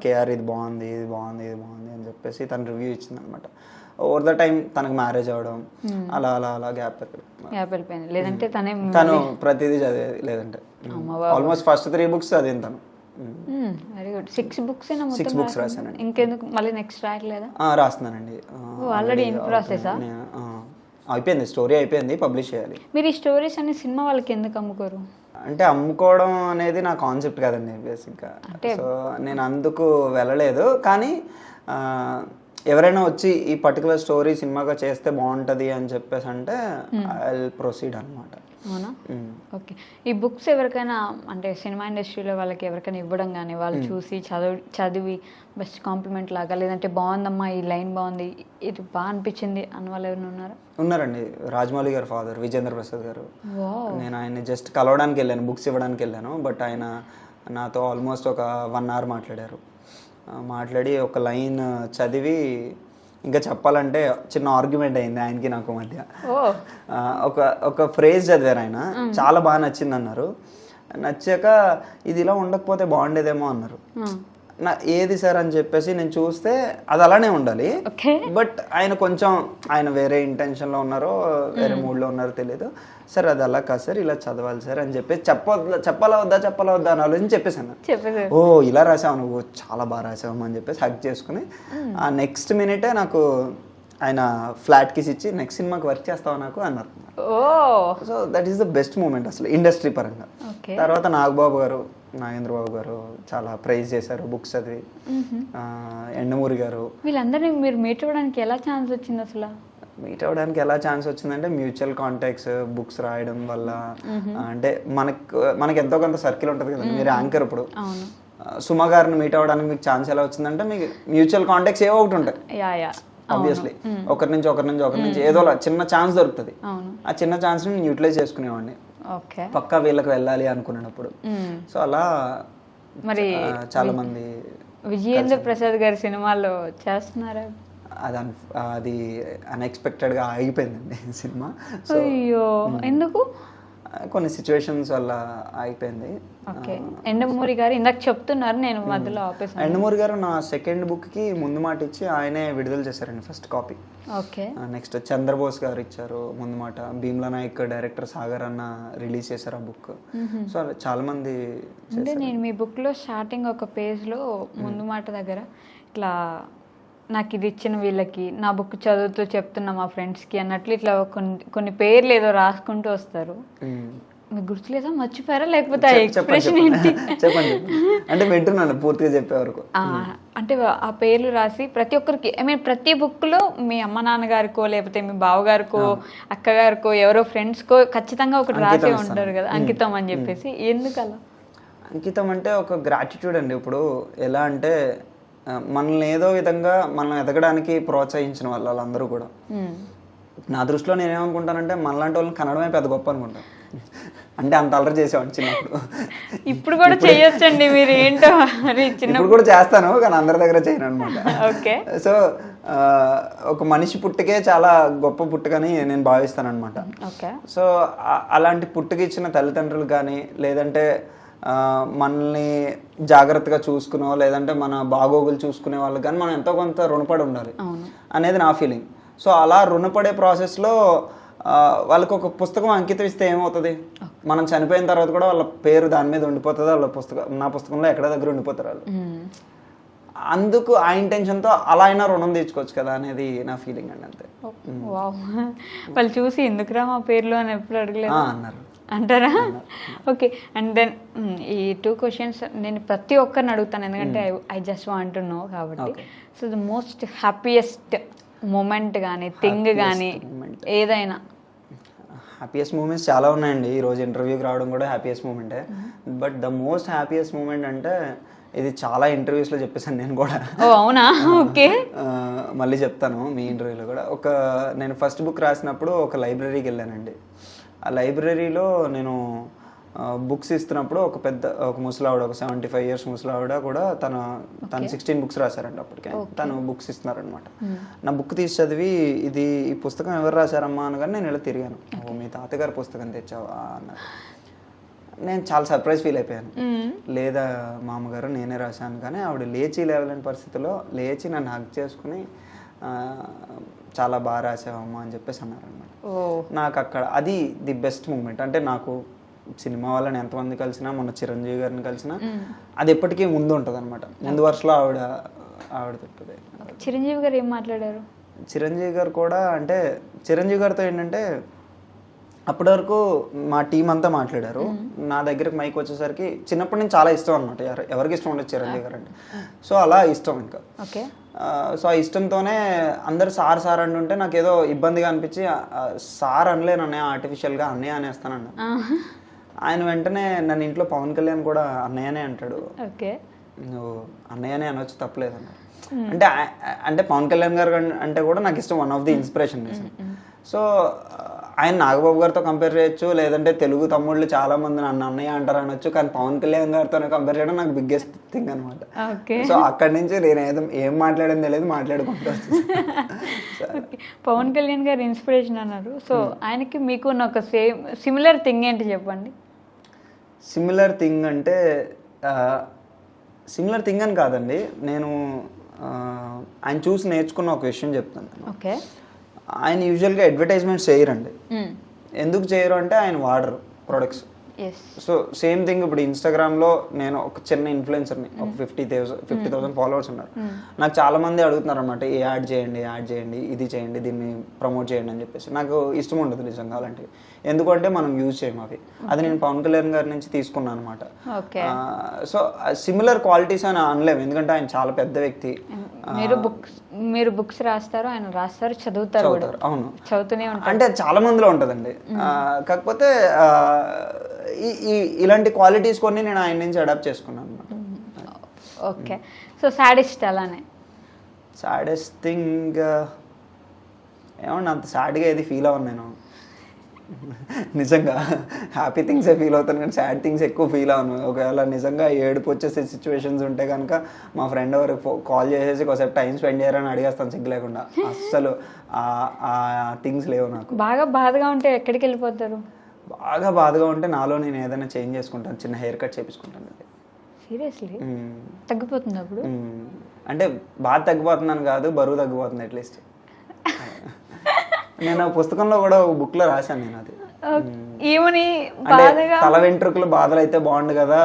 Speaker 2: కేఆర్ ఇది బాగుంది ఇది బాగుంది ఇది బాగుంది అని చెప్పేసి తను రివ్యూ ఇచ్చింది అనమాట. ఓవర్ ద టైం తనకు మ్యారేజ్ అవ్వడం అలా అలా అలా గ్యాప్
Speaker 1: వెళ్ళిపోయింది. లేదంటే
Speaker 2: తను ప్రతిదీ చదివేది. లేదంటే ఆల్మోస్ట్ ఫస్ట్ 3 బుక్స్ చదివింది తను.
Speaker 1: Very good. 6 books
Speaker 2: 6 books రాశానండి.
Speaker 1: ఇంకెందుకు మళ్ళీ నెక్స్ట్ రాయట్లేదా?
Speaker 2: రాస్తున్నానండి.
Speaker 1: ఆల్రెడీ ఇన్ ప్రాసెసా?
Speaker 2: అయిపోయింది, స్టోరీ అయిపోయింది, పబ్లిష్ చేయాలి.
Speaker 1: మీరు ఈ స్టోరీస్ అన్ని సినిమా వాళ్ళకి ఎందుకు అమ్ముకోరు?
Speaker 2: అంటే అమ్ముకోవడం అనేది నా కాన్సెప్ట్ కాదండి బేసిక్గా. సో నేను అందుకు వెళ్ళలేదు. కానీ ఎవరైనా వచ్చి ఈ పర్టికులర్ స్టోరీ సినిమాగా చేస్తే బాగుంటుంది అని చెప్పేసి అంటే ఐ విల్ ప్రొసీడ్ అనమాట.
Speaker 1: అవునా? ఓకే. ఈ బుక్స్ ఎవరికైనా అంటే సినిమా ఇండస్ట్రీలో వాళ్ళకి ఎవరికైనా ఇవ్వడం కానీ, వాళ్ళు చూసి చదివి బెస్ట్ కాంప్లిమెంట్ లాగా, లేదంటే బాగుందమ్మా ఈ లైన్ బాగుంది ఇది బాగా అనిపించింది అని వాళ్ళు ఎవరైనా ఉన్నారా?
Speaker 2: ఉన్నారండి. రాజమౌళి గారు ఫాదర్ విజేంద్ర ప్రసాద్ గారు. నేను ఆయన్ని జస్ట్ కలవడానికి వెళ్ళాను, బుక్స్ ఇవ్వడానికి వెళ్ళాను. బట్ ఆయన నాతో ఆల్మోస్ట్ ఒక 1 hour మాట్లాడారు. మాట్లాడి ఒక లైన్ చదివి, ఇంకా చెప్పాలంటే చిన్న ఆర్గ్యుమెంట్ అయింది ఆయనకి నాకు మధ్య. ఒక ఫ్రేజ్ చదివారు ఆయన, చాలా బాగా నచ్చింది అన్నారు. నచ్చాక ఇది ఇలా ఉండకపోతే బాగుండేదేమో అన్నారు. ఏది సార్ అని చెప్పేసి నేను చూస్తే అది అలానే ఉండాలి. బట్ ఆయన వేరే ఇంటెన్షన్లో ఉన్నారో వేరే మూడ్లో ఉన్నారో తెలియదు. సార్ అది అలా కాదు సార్, ఇలా చదవాలి సార్ అని చెప్పేసి చెప్పాలా వద్దా అని ఆలోచించి చెప్పేసాను. ఓ ఇలా రాసావు నువ్వు, చాలా బాగా రాసావు అని చెప్పేసి హక్ చేసుకుని ఆ నెక్స్ట్ మినిటే నాకు ఆయన ఫ్లాట్ కిస్ ఇచ్చి నెక్స్ట్ సినిమాకి వర్క్ చేస్తావు నాకు అన్నారు. So that is the best moment అసలు ఇండస్ట్రీ పరంగా. తర్వాత నాగేంద్ర బాబు గారు చాలా ప్రైజ్ చేశారు బుక్స్ చదివి. ఎండమూరి గారు,
Speaker 1: వీళ్ళందరినీ మీరు మీట్ అవ్వడానికి ఎలా ఛాన్స్ వచ్చింది అసలు?
Speaker 2: మీట్ అవ్వడానికి ఎలా ఛాన్స్ వచ్చిందంటే మ్యూచువల్ కాంటాక్ట్స్, బుక్స్ రాయడం వల్ల. అంటే మనకి ఎంతో కొంత సర్కిల్ ఉంటుంది కదా. మీరు యాంకర్, ఇప్పుడు సుమ గారిని మీట్ అవ్వడానికి మీకు ఛాన్స్ ఎలా వచ్చిందంటే మీకు మ్యూచువల్ కాంటాక్ట్స్ ఏవో ఒకటి ఉంటాయి ఆబ్వియస్లీ. ఒకరి నుంచి ఏదో చిన్న ఛాన్స్ దొరుకుతుంది. ఆ చిన్న ఛాన్స్ ని యూటిలైజ్ చేసుకునేవాడిని పక్కా వీళ్ళకి వెళ్ళాలి అనుకున్నప్పుడు. సో అలా మరి చాలా మంది.
Speaker 1: విజయేంద్ర ప్రసాద్ గారి సినిమాలో చేస్తున్నారా?
Speaker 2: అది అన్ఎక్స్పెక్టెడ్గా ఆగిపోయిందండి సినిమా.
Speaker 1: అయ్యో, ఎందుకు?
Speaker 2: కొన్ని సిచ్యువేషన్స్ వల్ల ఆగిపోయింది.
Speaker 1: ఓకే. ఎండమూరి గారు ఇందాక చెప్తున్నారు, నేను మధ్యలో ఆపేసాను.
Speaker 2: ఎండమూరి గారు నా సెకండ్ బుక్కి ముందు మాట ఇచ్చి ఆయనే విడుదల చేశారండి first copy.
Speaker 1: Okay.
Speaker 2: Next Chandrabose గారు ఇచ్చారు ముందు మాట. భీమ్లా నాయక్ డైరెక్టర్ సాగర్ అన్న రిలీజ్ చేశారు ఆ బుక్. సో చాలా మంది.
Speaker 1: అంటే నేను మీ బుక్లో స్టార్టింగ్ ఒక పేజ్లో ముందు మాట దగ్గర ఇట్లా నాకు ఇది ఇచ్చిన వీళ్ళకి, నా బుక్ చదువుతూ చెప్తున్నా మా ఫ్రెండ్స్కి అన్నట్లు ఇట్లా కొన్ని పేర్లు ఏదో రాసుకుంటూ వస్తారు. మీకు గుర్తులేదా, మర్చిపోయారా, లేకపోతే ఎక్స్ప్రెషన్ ఏంటి?
Speaker 2: చెప్పండి. అంటే వింటున్నాను పూర్తిగా చెప్పే వరకు.
Speaker 1: అంటే ఆ పేర్లు రాసి ప్రతి ఒక్కరికి, ఐ మీన్ ప్రతి బుక్లో మీ అమ్మ నాన్నగారికో లేకపోతే మీ బావగారికో అక్కగారికో ఎవరో ఫ్రెండ్స్కో ఖచ్చితంగా ఒకటి రాసే ఉంటారు కదా, అంకితం అని చెప్పేసి. ఎందుకు అలా?
Speaker 2: అంకితం అంటే ఒక గ్రాటిట్యూడ్ అండి. ఇప్పుడు ఎలా అంటే మనల్ని ఏదో విధంగా మనం ఎదగడానికి ప్రోత్సహించిన వాళ్ళందరూ కూడా. నా దృష్టిలో నేనేమనుకుంటానంటే మనలాంటి వాళ్ళని కనడమే పెద్ద గొప్ప అనుకుంటాను. అంటే అంత అల్లరి చేసేవాడిని చిన్నప్పుడు.
Speaker 1: ఇప్పుడు కూడా చేయొచ్చండి మీరు, ఏంటో
Speaker 2: ఇప్పుడు కూడా చేస్తాను కానీ అందరి దగ్గర చేయను అనమాట.
Speaker 1: ఓకే.
Speaker 2: సో ఒక మనిషి పుట్టుకే చాలా గొప్ప పుట్టుకని నేను భావిస్తాను అనమాట. సో అలాంటి పుట్టుక ఇచ్చిన తల్లిదండ్రులు కానీ, లేదంటే మనల్ని జాగ్రత్తగా చూసుకునో లేదంటే మన బాగోగులు చూసుకునే వాళ్ళకి కానీ మనం ఎంతో కొంత రుణపడి ఉండాలి అనేది నా ఫీలింగ్. సో అలా రుణపడే ప్రాసెస్లో వాళ్ళకి ఒక పుస్తకం అంకితం ఇస్తే ఏమవుతుంది, మనం చనిపోయిన తర్వాత కూడా వాళ్ళ పేరు దాని మీద ఉండిపోతుంది, వాళ్ళ నా పుస్తకంలో ఎక్కడ దగ్గర ఉండిపోతారు వాళ్ళు. అందుకు ఆ ఇంటెన్షన్తో అలా అయినా రుణం తీర్చుకోవచ్చు కదా అనేది నా ఫీలింగ్ అండి, అంతే.
Speaker 1: వాళ్ళు చూసి ఎందుకురా మా పేర్లు అని ఎప్పుడు అడగలేదు
Speaker 2: అన్నారు
Speaker 1: అంటారా? ఓకే. అండ్ దెన్ ఈ 2 questions నేను ప్రతి ఒక్కరిని అడుగుతాను, ఎందుకంటే I just want to know కాబట్టి. So the most happiest moment కానీ థింగ్ కానీ ఏదైనా?
Speaker 2: హ్యాపీయెస్ట్ మూమెంట్స్ చాలా ఉన్నాయండి. ఈరోజు ఇంటర్వ్యూకి రావడం కూడా హ్యాపీయెస్ట్ మూమెంటే. But the most happiest moment అంటే ఇది చాలా ఇంటర్వ్యూస్లో చెప్పేసాను నేను కూడా.
Speaker 1: ఓ అవునా? ఓకే.
Speaker 2: మళ్ళీ చెప్తాను మీ ఇంటర్వ్యూలో కూడా. నేను ఫస్ట్ బుక్ రాసినప్పుడు ఒక లైబ్రరీకి వెళ్ళానండి. ఆ లైబ్రరీలో నేను బుక్స్ ఇస్తున్నప్పుడు ఒక ముసలావిడ, ఒక 75 years ముసలావిడ కూడా తను 16 books రాశారండి అప్పటికే. తను బుక్స్ ఇస్తున్నారనమాట. నా బుక్ తీసి చదివి ఈ పుస్తకం ఎవరు రాశారమ్మా అనగానే నేను ఇలా తిరిగాను. మీ తాతగారి పుస్తకం తెచ్చావా అన్నారు. నేను చాలా సర్ప్రైజ్ ఫీల్ అయిపోయాను. లేదా మామగారు నేనే రాశాను. కానీ ఆవిడ లేవలేని పరిస్థితిలో లేచి నన్ను హగ్ చేసుకుని చాలా బాగా రాసావమ్మా అని చెప్పేసి అన్నారనమాట. నాకు అక్కడ అది ది బెస్ట్ మూమెంట్. అంటే నాకు సినిమా వాళ్ళని ఎంతమంది కలిసినా, మొన్న చిరంజీవి గారిని కలిసినా అది ఎప్పటికీ ముందు ఉంటుంది అనమాట. ముందు వరుసలో ఆవిడ చెప్తుంది.
Speaker 1: చిరంజీవి గారు ఏం మాట్లాడారు?
Speaker 2: చిరంజీవి గారు కూడా అంటే చిరంజీవి గారితో ఏంటంటే అప్పటి వరకు మా టీం అంతా మాట్లాడారు. నా దగ్గరకు మైక్ వచ్చేసరికి చిన్నప్పటి నుంచి చాలా ఇష్టం అనమాట. ఎవరికి ఇష్టం ఉండదు చిరంజీవి గారు అంటే. సో అలా ఇష్టం ఇంకా. సో ఆ ఇష్టంతోనే అందరు సార్ అంటుంటే నాకు ఏదో ఇబ్బందిగా అనిపించి సార్ అనలేను అన్నయ్య, ఆర్టిఫిషియల్గా అన్నయ్య అనేస్తానన్న. ఆయన వెంటనే నన్ను ఇంట్లో పవన్ కళ్యాణ్ కూడా అన్నయ్యనే అంటాడు. నువ్వు అన్నయ్యనే అనొచ్చు తప్పలేదు అన్నారు. అంటే పవన్ కళ్యాణ్ గారు అంటే కూడా నాకు ఇష్టం, one of the inspiration. So ఆయన నాగబాబు గారితో కంపేర్ చేయొచ్చు, లేదంటే తెలుగు తమ్ముళ్ళు చాలా మంది నన్ను అన్నయ్య అంటారు అనొచ్చు, కానీ పవన్ కళ్యాణ్ గారితోనే కంపేర్ చేయడం నాకు బిగ్గెస్ట్ థింగ్ అనమాట. సో అక్కడి నుంచి నేను ఏం మాట్లాడింది తెలియదు, మాట్లాడుకుంటూ వస్తుంది.
Speaker 1: పవన్ కళ్యాణ్ గారు ఇన్స్పిరేషన్ అన్నారు. సో ఆయనకి మీకు ఒక సిమిలర్ థింగ్ ఏంటి చెప్పండి?
Speaker 2: సిమిలర్ థింగ్ అంటే సిమిలర్ థింగ్ అని కాదండి, నేను ఆయన చూసి నేర్చుకున్న ఒక విషయం చెప్తాను.
Speaker 1: ఓకే.
Speaker 2: ఆయన యూజువల్గా అడ్వర్టైజ్మెంట్స్ చేయరండి. ఎందుకు చేయరు అంటే ఆయన వాడరు ప్రొడక్ట్స్. సో సేమ్ థింగ్ ఇప్పుడు ఇన్స్టాగ్రామ్లో నేను ఒక చిన్న ఇన్ఫ్లుయెన్సర్ని, ఒక 50,000 ఫాలోవర్స్ ఉన్నారు. నాకు చాలా మంది అడుగుతున్నారు అనమాట, యాడ్ చేయండి, ఇది చేయండి, దీన్ని ప్రమోట్ చేయండి అని చెప్పేసి. నాకు ఇష్టం ఉండదు నిజంగా అలాంటివి. ఎందుకంటే మనం యూజ్ చేయము అవి. అది నేను పవన్ కళ్యాణ్ గారి నుంచి తీసుకున్నాను అనమాట. సో సిమిలర్ క్వాలిటీస్ అని అనలేము, ఎందుకంటే ఆయన చాలా పెద్ద వ్యక్తి.
Speaker 1: మీరు బుక్స్ రాస్తారు, ఆయన రాస్తారు, చదువుతారు.
Speaker 2: అవును,
Speaker 1: చదువుతూనే ఉంటారు.
Speaker 2: అంటే చాలా మందిలో ఉంటుందండి. కాకపోతే ఇలాంటి క్వాలిటీస్ కొన్ని నేను ఆయన నుంచి అడాప్ట్ చేసుకున్నాను అనమాట.
Speaker 1: ఓకే. సో సాడెస్ట్ అలానే
Speaker 2: సాడెస్ట్ థింగ్ ఏమన్నా అంత సాడ్గా ఏది ఫీల్ అవ్వను నేను నిజంగా. హ్యాపీ థింగ్సే ఫీల్ అవుతాను కానీ సాడ్ థింగ్స్ ఎక్కువ ఫీల్ అవ్వను. ఒకవేళ నిజంగా ఏడుపు వచ్చేసే సిచ్యువేషన్స్ ఉంటే కనుక మా ఫ్రెండ్ ఎవరు కాల్ చేసేసి ఒకసేపు టైం స్పెండ్ చేయాలని అడిగేస్తాను సిగ్గు లేకుండా. అస్సలు ఆ థింగ్స్ లేవు నాకు.
Speaker 1: బాగా బాధగా ఉంటే ఎక్కడికి వెళ్ళిపోతారు?
Speaker 2: బాగా బాధగా ఉంటే నాలో నేను ఏదైనా చేంజ్ చేసుకుంటాను, చిన్న హెయిర్ కట్ చేయించుకుంటాను.
Speaker 1: సీరియస్లీ? తగ్గిపోతుంది అప్పుడు?
Speaker 2: అంటే బాధ తగ్గిపోతున్నాను కాదు, బరువు తగ్గిపోతుంది అట్లీస్ట్. నేను పుస్తకంలో కూడా బుక్లో రాశాను నేను అది.
Speaker 1: ఏమని?
Speaker 2: తల వెంట్రుకలు బాధలు అయితే బాగుండు కదా,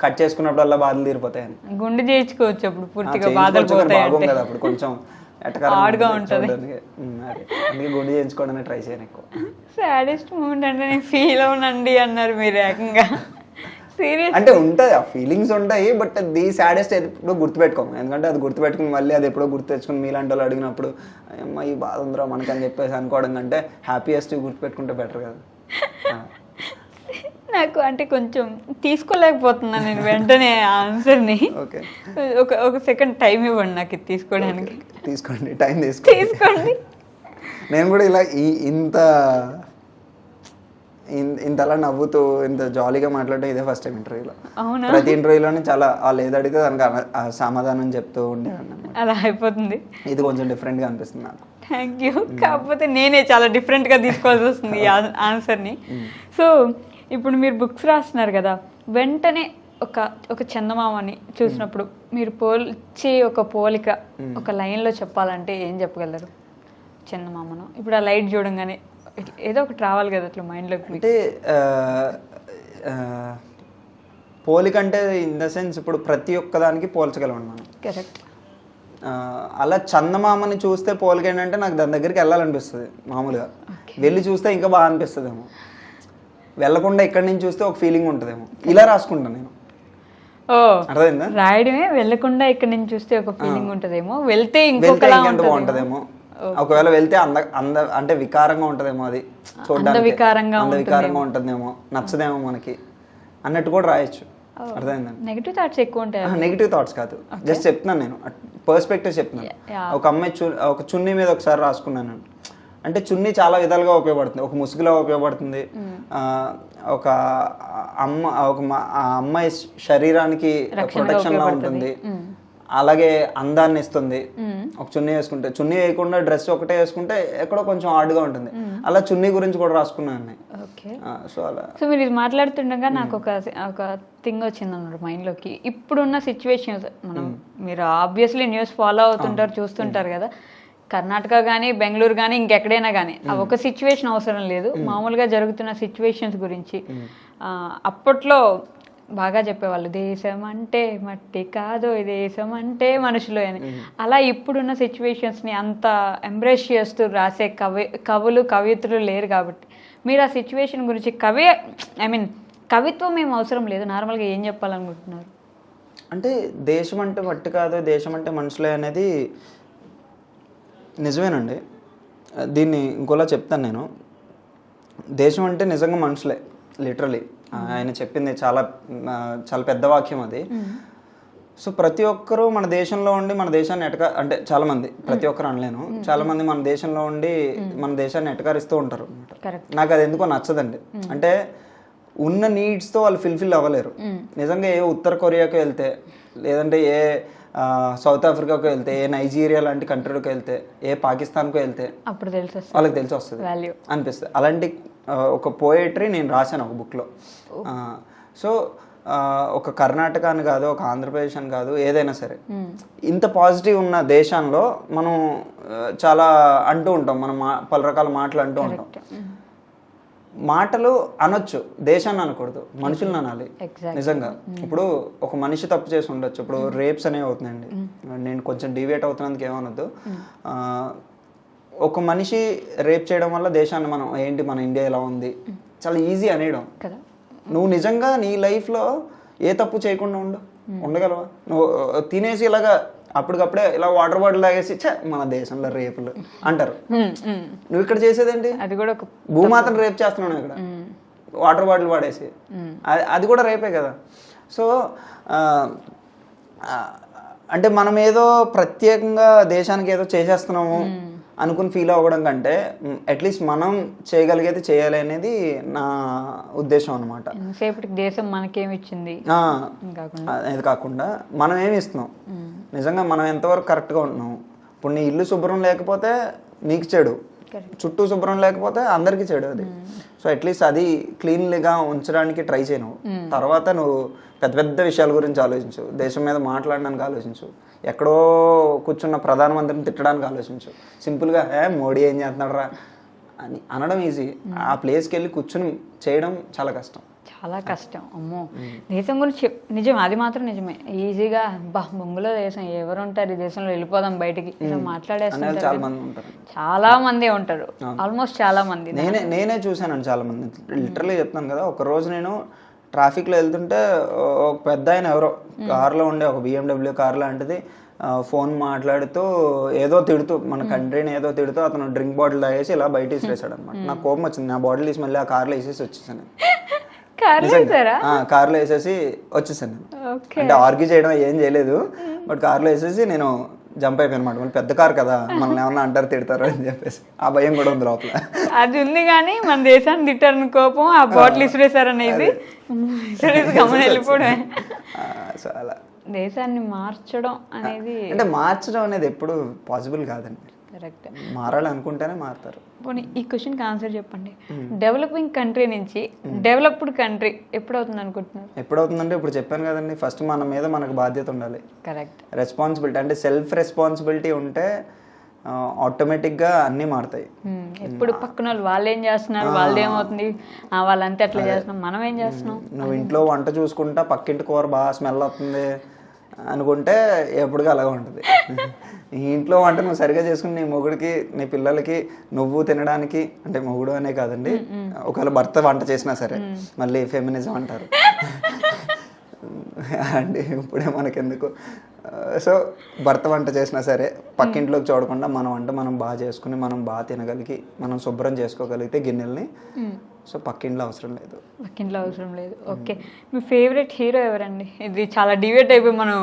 Speaker 2: కట్ చేసుకున్నప్పుడు అలా బాధలు తీరిపోతాయని.
Speaker 1: గుండె చేయించుకోవచ్చు అప్పుడు పూర్తిగా బాధలు
Speaker 2: బాగుంది కదా అప్పుడు కొంచెం
Speaker 1: హార్డ్గా ఉంటుంది.
Speaker 2: అందుకే గుండె చేయించుకోవడానికి ట్రై చేయను ఎక్కువ.
Speaker 1: సాడెస్ట్ మూమెంట్ అంటే నేను ఫీల్ అవునండి అన్నారు మీరు ఏకంగా. సీరియస్
Speaker 2: అంటే ఉంటాయి, ఆ ఫీలింగ్స్ ఉంటాయి. బట్ ది సాడెస్ట్ ఎప్పుడు గుర్తుపెట్టుకోము, ఎందుకంటే అది గుర్తుపెట్టుకుని మళ్ళీ అది ఎప్పుడో గుర్తు తెచ్చుకుని మీలాంటి వాళ్ళు అడిగినప్పుడు అమ్మ ఈ బాధ ఉందిరా మనకని చెప్పేసి అనుకోవడం కంటే హ్యాపీయెస్ట్ గుర్తుపెట్టుకుంటే బెటర్ కదా.
Speaker 1: నాకు అంటే కొంచెం తీసుకోలేకపోతున్నాను నేను వెంటనే ఆన్సర్ని.
Speaker 2: ఓకే,
Speaker 1: ఒక సెకండ్ టైం ఇవ్వండి నాకు ఇది తీసుకోవడానికి.
Speaker 2: తీసుకోండి, టైం తీసుకోండి. నేను కూడా ఇలా ఇంతలా నవ్వుతూ ఇంత జాలీగా మాట్లాడడం ఇదే ఫస్ట్ టైం ఇంటర్వ్యూలో. ప్రతి ఇంటర్వ్యూలోనే చాలా వాళ్ళు ఏది అడిగితే దానికి సమాధానం చెప్తూ ఉండేవాడిని.
Speaker 1: అలా అయిపోతుంది.
Speaker 2: ఇది కొంచెం డిఫరెంట్గా అనిపిస్తుంది నాకు.
Speaker 1: Thank you. కాకపోతే నేనే చాలా డిఫరెంట్గా తీసుకోవాల్సి వస్తుంది ఈ ఆన్సర్ని. సో ఇప్పుడు మీరు బుక్స్ రాస్తున్నారు కదా, వెంటనే ఒక చందమామని చూసినప్పుడు మీరు పోల్చి ఒక పోలిక ఒక లైన్లో చెప్పాలంటే ఏం చెప్పగలరు చందమామను? ఇప్పుడు ఆ లైట్ చూడంగానే ఏదో ఒకటి రావాలి కదా అట్లా మైండ్లోకి.
Speaker 2: అంటే పోలిక అంటే ఇన్ ద సెన్స్ ఇప్పుడు ప్రతి ఒక్కదానికి పోల్చగలం మనం.
Speaker 1: కరెక్ట్.
Speaker 2: అలా చందమామని చూస్తే పోలిక ఏంటంటే నాకు దాని దగ్గరికి వెళ్ళాలనిపిస్తుంది మామూలుగా. వెళ్ళి చూస్తే ఇంకా బాగా అనిపిస్తుందేమో, వెళ్ళకుండా ఇక్కడి నుంచి చూస్తే ఒక ఫీలింగ్ ఉంటుందేమో. ఇలా రాసుకుంటాను నేను. అర్థమైందా?
Speaker 1: రాయడమే వెళ్ళకుండా ఇక్కడ నుంచి చూస్తే ఒక ఫీలింగ్ ఉంటదేమో, వెళ్తే ఇంకొకలా
Speaker 2: బాగుంటదేమో. ఒకవేళ వెళ్తే అంటే వికారంగా ఉంటదేమో, అది చూడడానికి వికారంగా ఉంటుందేమో, నచ్చదేమో మనకి అన్నట్టు కూడా రాయొచ్చు. అర్థమైందండి?
Speaker 1: నెగిటివ్ థాట్స్ ఎక్కువ ఉంటాయి.
Speaker 2: నెగిటివ్ థాట్స్ కాదు, జస్ట్ చెప్తున్నాను నేను పర్స్పెక్టివ్ చెప్తున్నాను. ఒక అమ్మాయి ఒక చున్నీ మీద ఒకసారి రాసుకున్నాను. అంటే చున్నీ చాలా విధాలుగా ఉపయోగపడుతుంది. ఒక ముసుగులా ఉపయోగపడుతుంది, ఒక అమ్మాయి శరీరానికి ప్రొటెక్షన్లా ఉంటుంది, అలాగే అందాన్ని ఇస్తుంది. ఒక చున్నీ వేసుకుంటే, చున్నీ వేయకుండా డ్రెస్ ఒకటే వేసుకుంటే ఎక్కడో కొంచెం హార్డ్గా ఉంటుంది. అలా చున్నీ గురించి కూడా రాసుకున్నాను. సో అలా.
Speaker 1: సో మీరు ఇది మాట్లాడుతుండగా నాకు ఒక థింగ్ వచ్చింది అన్నమాట మైండ్లోకి. ఇప్పుడున్న సిచ్యువేషన్స్ మీరు ఆబ్వియస్లీ న్యూస్ ఫాలో అవుతుంటారు, చూస్తుంటారు కదా. కర్ణాటక కానీ బెంగళూరు కానీ ఇంకెక్కడైనా కానీ ఒక సిచ్యువేషన్ అవసరం లేదు, మామూలుగా జరుగుతున్న సిచ్యువేషన్స్ గురించి అప్పట్లో బాగా చెప్పేవాళ్ళు. దేశం అంటే మట్టి కాదు, దేశం అంటే మనుషులు అని. అలా ఇప్పుడున్న సిచ్యువేషన్స్ని అంత ఎంబ్రేస్ చేస్తూ రాసే కవులు కవిత్రులు లేరు కాబట్టి మీరు ఆ సిచ్యువేషన్ గురించి కవిత్వం ఏం అవసరం లేదు, నార్మల్గా ఏం చెప్పాలనుకుంటున్నారు?
Speaker 2: అంటే దేశం అంటే మట్టి కాదు, దేశం అంటే మనుషులే అనేది నిజమేనండి. దీన్ని ఇంకోలా చెప్తాను నేను. దేశం అంటే నిజంగా మనుషులే, లిటరలీ. ఆయన చెప్పింది చాలా చాలా పెద్ద వాక్యం అది. సో ప్రతి ఒక్కరూ మన దేశంలో ఉండి మన దేశాన్ని అంటే చాలామంది, ప్రతి ఒక్కరు అనలేను, చాలామంది మన దేశంలో ఉండి మన దేశాన్ని ఎటకారిస్తూ ఉంటారు. నాకు అది ఎందుకో నచ్చదండి. అంటే ఉన్న నీడ్స్తో వాళ్ళు ఫుల్ఫిల్ అవ్వలేరు. నిజంగా ఏ ఉత్తర కొరియాకి వెళ్తే, లేదంటే ఏ సౌత్ ఆఫ్రికాకు వెళ్తే, ఏ నైజీరియా లాంటి కంట్రీలోకి వెళ్తే, ఏ పాకిస్తాన్కు వెళ్తే
Speaker 1: అప్పుడు
Speaker 2: వాళ్ళకి తెలిసి వస్తుంది అనిపిస్తుంది. అలాంటి ఒక పోయట్రీ నేను రాశాను ఒక బుక్లో. సో ఒక కర్ణాటక అని కాదు, ఒక ఆంధ్రప్రదేశ్ అని కాదు, ఏదైనా సరే ఇంత పాజిటివ్ ఉన్న దేశంలో మనం చాలా అంటూ ఉంటాం, మనం పలు రకాల మాటలు అంటూ ఉంటాం. మాటలు అనొచ్చు, దేశాన్ని అనకూడదు, మనుషులను అనాలి. నిజంగా ఇప్పుడు ఒక మనిషి తప్పు చేసి ఉండొచ్చు. ఇప్పుడు రేప్స్ అనేవి అవుతున్నాయండి, నేను కొంచెం డివియేట్ అవుతున్నందుకు ఏమనొద్దు. ఒక మనిషి రేప్ చేయడం వల్ల దేశాన్ని మనం ఏంటి, మన ఇండియా ఎలా ఉంది చాలా ఈజీ అనేయడం. నువ్వు నిజంగా నీ లైఫ్లో ఏ తప్పు చేయకుండా ఉండగలవా? నువ్వు తినేసి ఇలాగా అప్పటికప్పుడే ఇలా వాటర్ బాటిల్ తాగేసి మన దేశంలో రేపులు అంటారు. నువ్వు ఇక్కడ చేసేదేంటి?
Speaker 1: అది కూడా
Speaker 2: భూమాతను రేప్ చేస్తున్నాను ఇక్కడ, వాటర్ బాటిల్ వాడేసి. అది కూడా రేపే కదా. సో అంటే మనం ఏదో ప్రత్యేకంగా దేశానికి ఏదో చేసేస్తున్నాము అనుకుని ఫీల్ అవ్వడం కంటే అట్లీస్ట్ మనం చేయగలిగేది చేయాలి అనేది నా ఉద్దేశం అనమాట.
Speaker 1: దేశం మనకేమి ఇచ్చింది
Speaker 2: అనేది కాకుండా మనం ఏమి ఇస్తున్నాం, నిజంగా మనం ఎంతవరకు కరెక్ట్గా ఉంటున్నాం. ఇప్పుడు నీ ఇల్లు శుభ్రం లేకపోతే నీకు చెడు, చుట్టూ శుభ్రం లేకపోతే అందరికీ చెడు అది. సో అట్లీస్ట్ అది క్లీన్గా ఉంచడానికి ట్రై చేయను. తర్వాత నువ్వు పెద్ద పెద్ద విషయాల గురించి ఆలోచించు, దేశం మీద మాట్లాడడానికి ఆలోచించు, ఎక్కడో కూర్చున్న ప్రధానమంత్రిని తిట్టడానికి ఆలోచించు. సింపుల్గా మోడీ ఏం చేస్తున్నాడు రా అని అనడం ఈజీ. ఆ ప్లేస్కి వెళ్ళి కూర్చుని చేయడం చాలా కష్టం.
Speaker 1: అమ్మో, దేశం గురించి నిజం, అది మాత్రం నిజమే. ఈజీగా బొంగులో దేశం ఎవరు ఉంటారు, ఈ దేశంలో వెళ్ళిపోదాం బయటికి ఇలా మాట్లాడేస్తారు. చాలా మంది ఉంటారు, ఆల్మోస్ట్ చాలా మంది.
Speaker 2: నేనే చూసానండి చాలా మంది. లిటరల్లీ చెప్తాను కదా, ఒక రోజు నేను ట్రాఫిక్లో వెళ్తుంటే ఒక పెద్ద ఆయన ఎవరో కార్లో ఉండే, ఒక BMW కార్ లాంటిది, ఫోన్ మాట్లాడుతూ ఏదో తిడుతూ, మన కంట్రీని ఏదో తిడుతూ, అతను డ్రింక్ బాటిల్ తాగేసి ఇలా బయట వేసాడు అనమాట. నాకు కోపం వచ్చింది. నా బాటిల్ తీసి మళ్ళీ ఆ కార్లో వేసేసి వచ్చేసాను. కార్లో వేసేసి వచ్చేసాను. అంటే ఆర్గ్యూ చేయడం ఏం చేయలేదు, బట్ కార్లో వేసేసి నేను జంప్ అయిపోయాను అనమాట. మళ్ళీ పెద్ద కార్ కదా, మనల్ని ఏమన్నా అంటారు తిడతారు అని చెప్పేసి ఆ భయం కూడా ఉంది లోపల.
Speaker 1: అది ఉంది కానీ మన దేశాన్ని తిట్టారని కోపం, ఆ బాటిల్ ఇసురేసారనేది గమని వెళ్ళిపోవడమే.
Speaker 2: చాలా
Speaker 1: దేశాన్ని మార్చడం అనేది,
Speaker 2: అంటే మార్చడం అనేది ఎప్పుడు పాసిబుల్ కాదండి.
Speaker 1: కరెక్ట్.
Speaker 2: మారాలి అనుకుంటేనే మారుతారు.
Speaker 1: పోనీ ఈ క్వశ్చన్కి ఆన్సర్ చెప్పండి. డెవలపింగ్ కంట్రీ నుంచి డెవలప్డ్ కంట్రీ ఎప్పుడవుతుంది అనుకుంటున్నారు?
Speaker 2: ఎప్పుడవుతుందంటే ఇప్పుడు చెప్పాను కదండి, ఫస్ట్ మన మీద మనకు బాధ్యత ఉండాలి.
Speaker 1: కరెక్ట్.
Speaker 2: రెస్పాన్సిబిలిటీ అంటే సెల్ఫ్ రెస్పాన్సిబిలిటీ ఉంటే ఆటోమేటిక్గా అన్నీ మారుతాయి.
Speaker 1: ఎప్పుడు పక్కన వాళ్ళు ఏం చేస్తున్నారు, వాళ్ళది ఏమవుతుంది, వాళ్ళంతా ఎట్లా చేస్తున్నాం, మనం ఏం చేస్తున్నాం.
Speaker 2: నువ్వు ఇంట్లో వంట చూసుకుంటా పక్కింటి కూర బాగా స్మెల్ వస్తుంది అనుకుంటే ఎప్పటికీ అలాగే ఉంటుంది. ఈ ఇంట్లో వంట నువ్వు సరిగా చేసుకుని నీ మొగుడికి నీ పిల్లలకి నువ్వు తినడానికి, అంటే మొగుడు అనే కాదండి, ఒకవేళ భర్త వంట చేసినా సరే మళ్ళీ ఫెమినిజం అంటారు అండి, ఇప్పుడే మనకెందుకు. సో భర్త వంట చేసినా సరే పక్కింట్లోకి చూడకుండా మన వంట మనం బాగా చేసుకుని మనం బాగా తినగలిగి మనం శుభ్రం చేసుకోగలిగితే గిన్నెల్ని, సో పక్కింట్లో అవసరం లేదు.
Speaker 1: పక్కింట్లో అవసరం లేదు. ఓకే, మీ ఫేవరెట్ హీరో ఎవరండి? ఇది చాలా డిబేట్ అయిపోయి మనం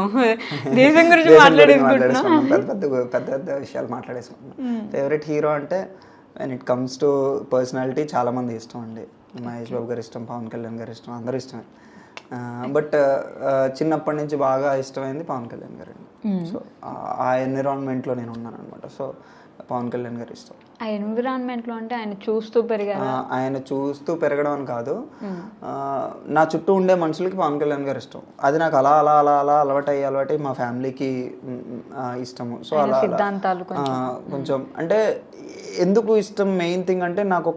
Speaker 1: దేశం గురించి మాట్లాడేసుకుంటున్నాం,
Speaker 2: పెద్ద పెద్ద విషయాలు మాట్లాడేసుకుంటున్నాం. ఫేవరెట్ హీరో అంటే when it comes to personality చాలా మంది ఇష్టం అండి. మహేష్ బాబు గారు ఇష్టం, పవన్ కళ్యాణ్ గారు ఇష్టం, అందరూ ఇష్టమే. బట్ చిన్నప్పటి నుంచి బాగా ఇష్టమైంది పవన్ కళ్యాణ్ గారు అండి. సో ఆ ఎన్విరాన్మెంట్లో నేను ఉన్నాను అనమాట. సో పవన్ కళ్యాణ్ గారు ఇష్టం.
Speaker 1: ఆ ఎన్విరాన్మెంట్లో అంటే ఆయన చూస్తూ పెరిగారు?
Speaker 2: ఆయన చూస్తూ పెరగడం అని కాదు, నా చుట్టూ ఉండే మనుషులకి పవన్ కళ్యాణ్ గారు ఇష్టం. అది నాకు అలా అలా అలా అలా అలవాటై మా ఫ్యామిలీకి ఇష్టము. సో అలా
Speaker 1: సిద్ధాంతాలు
Speaker 2: కొంచెం అంటే ఎందుకు ఇష్టం, మెయిన్ థింగ్ అంటే నాకు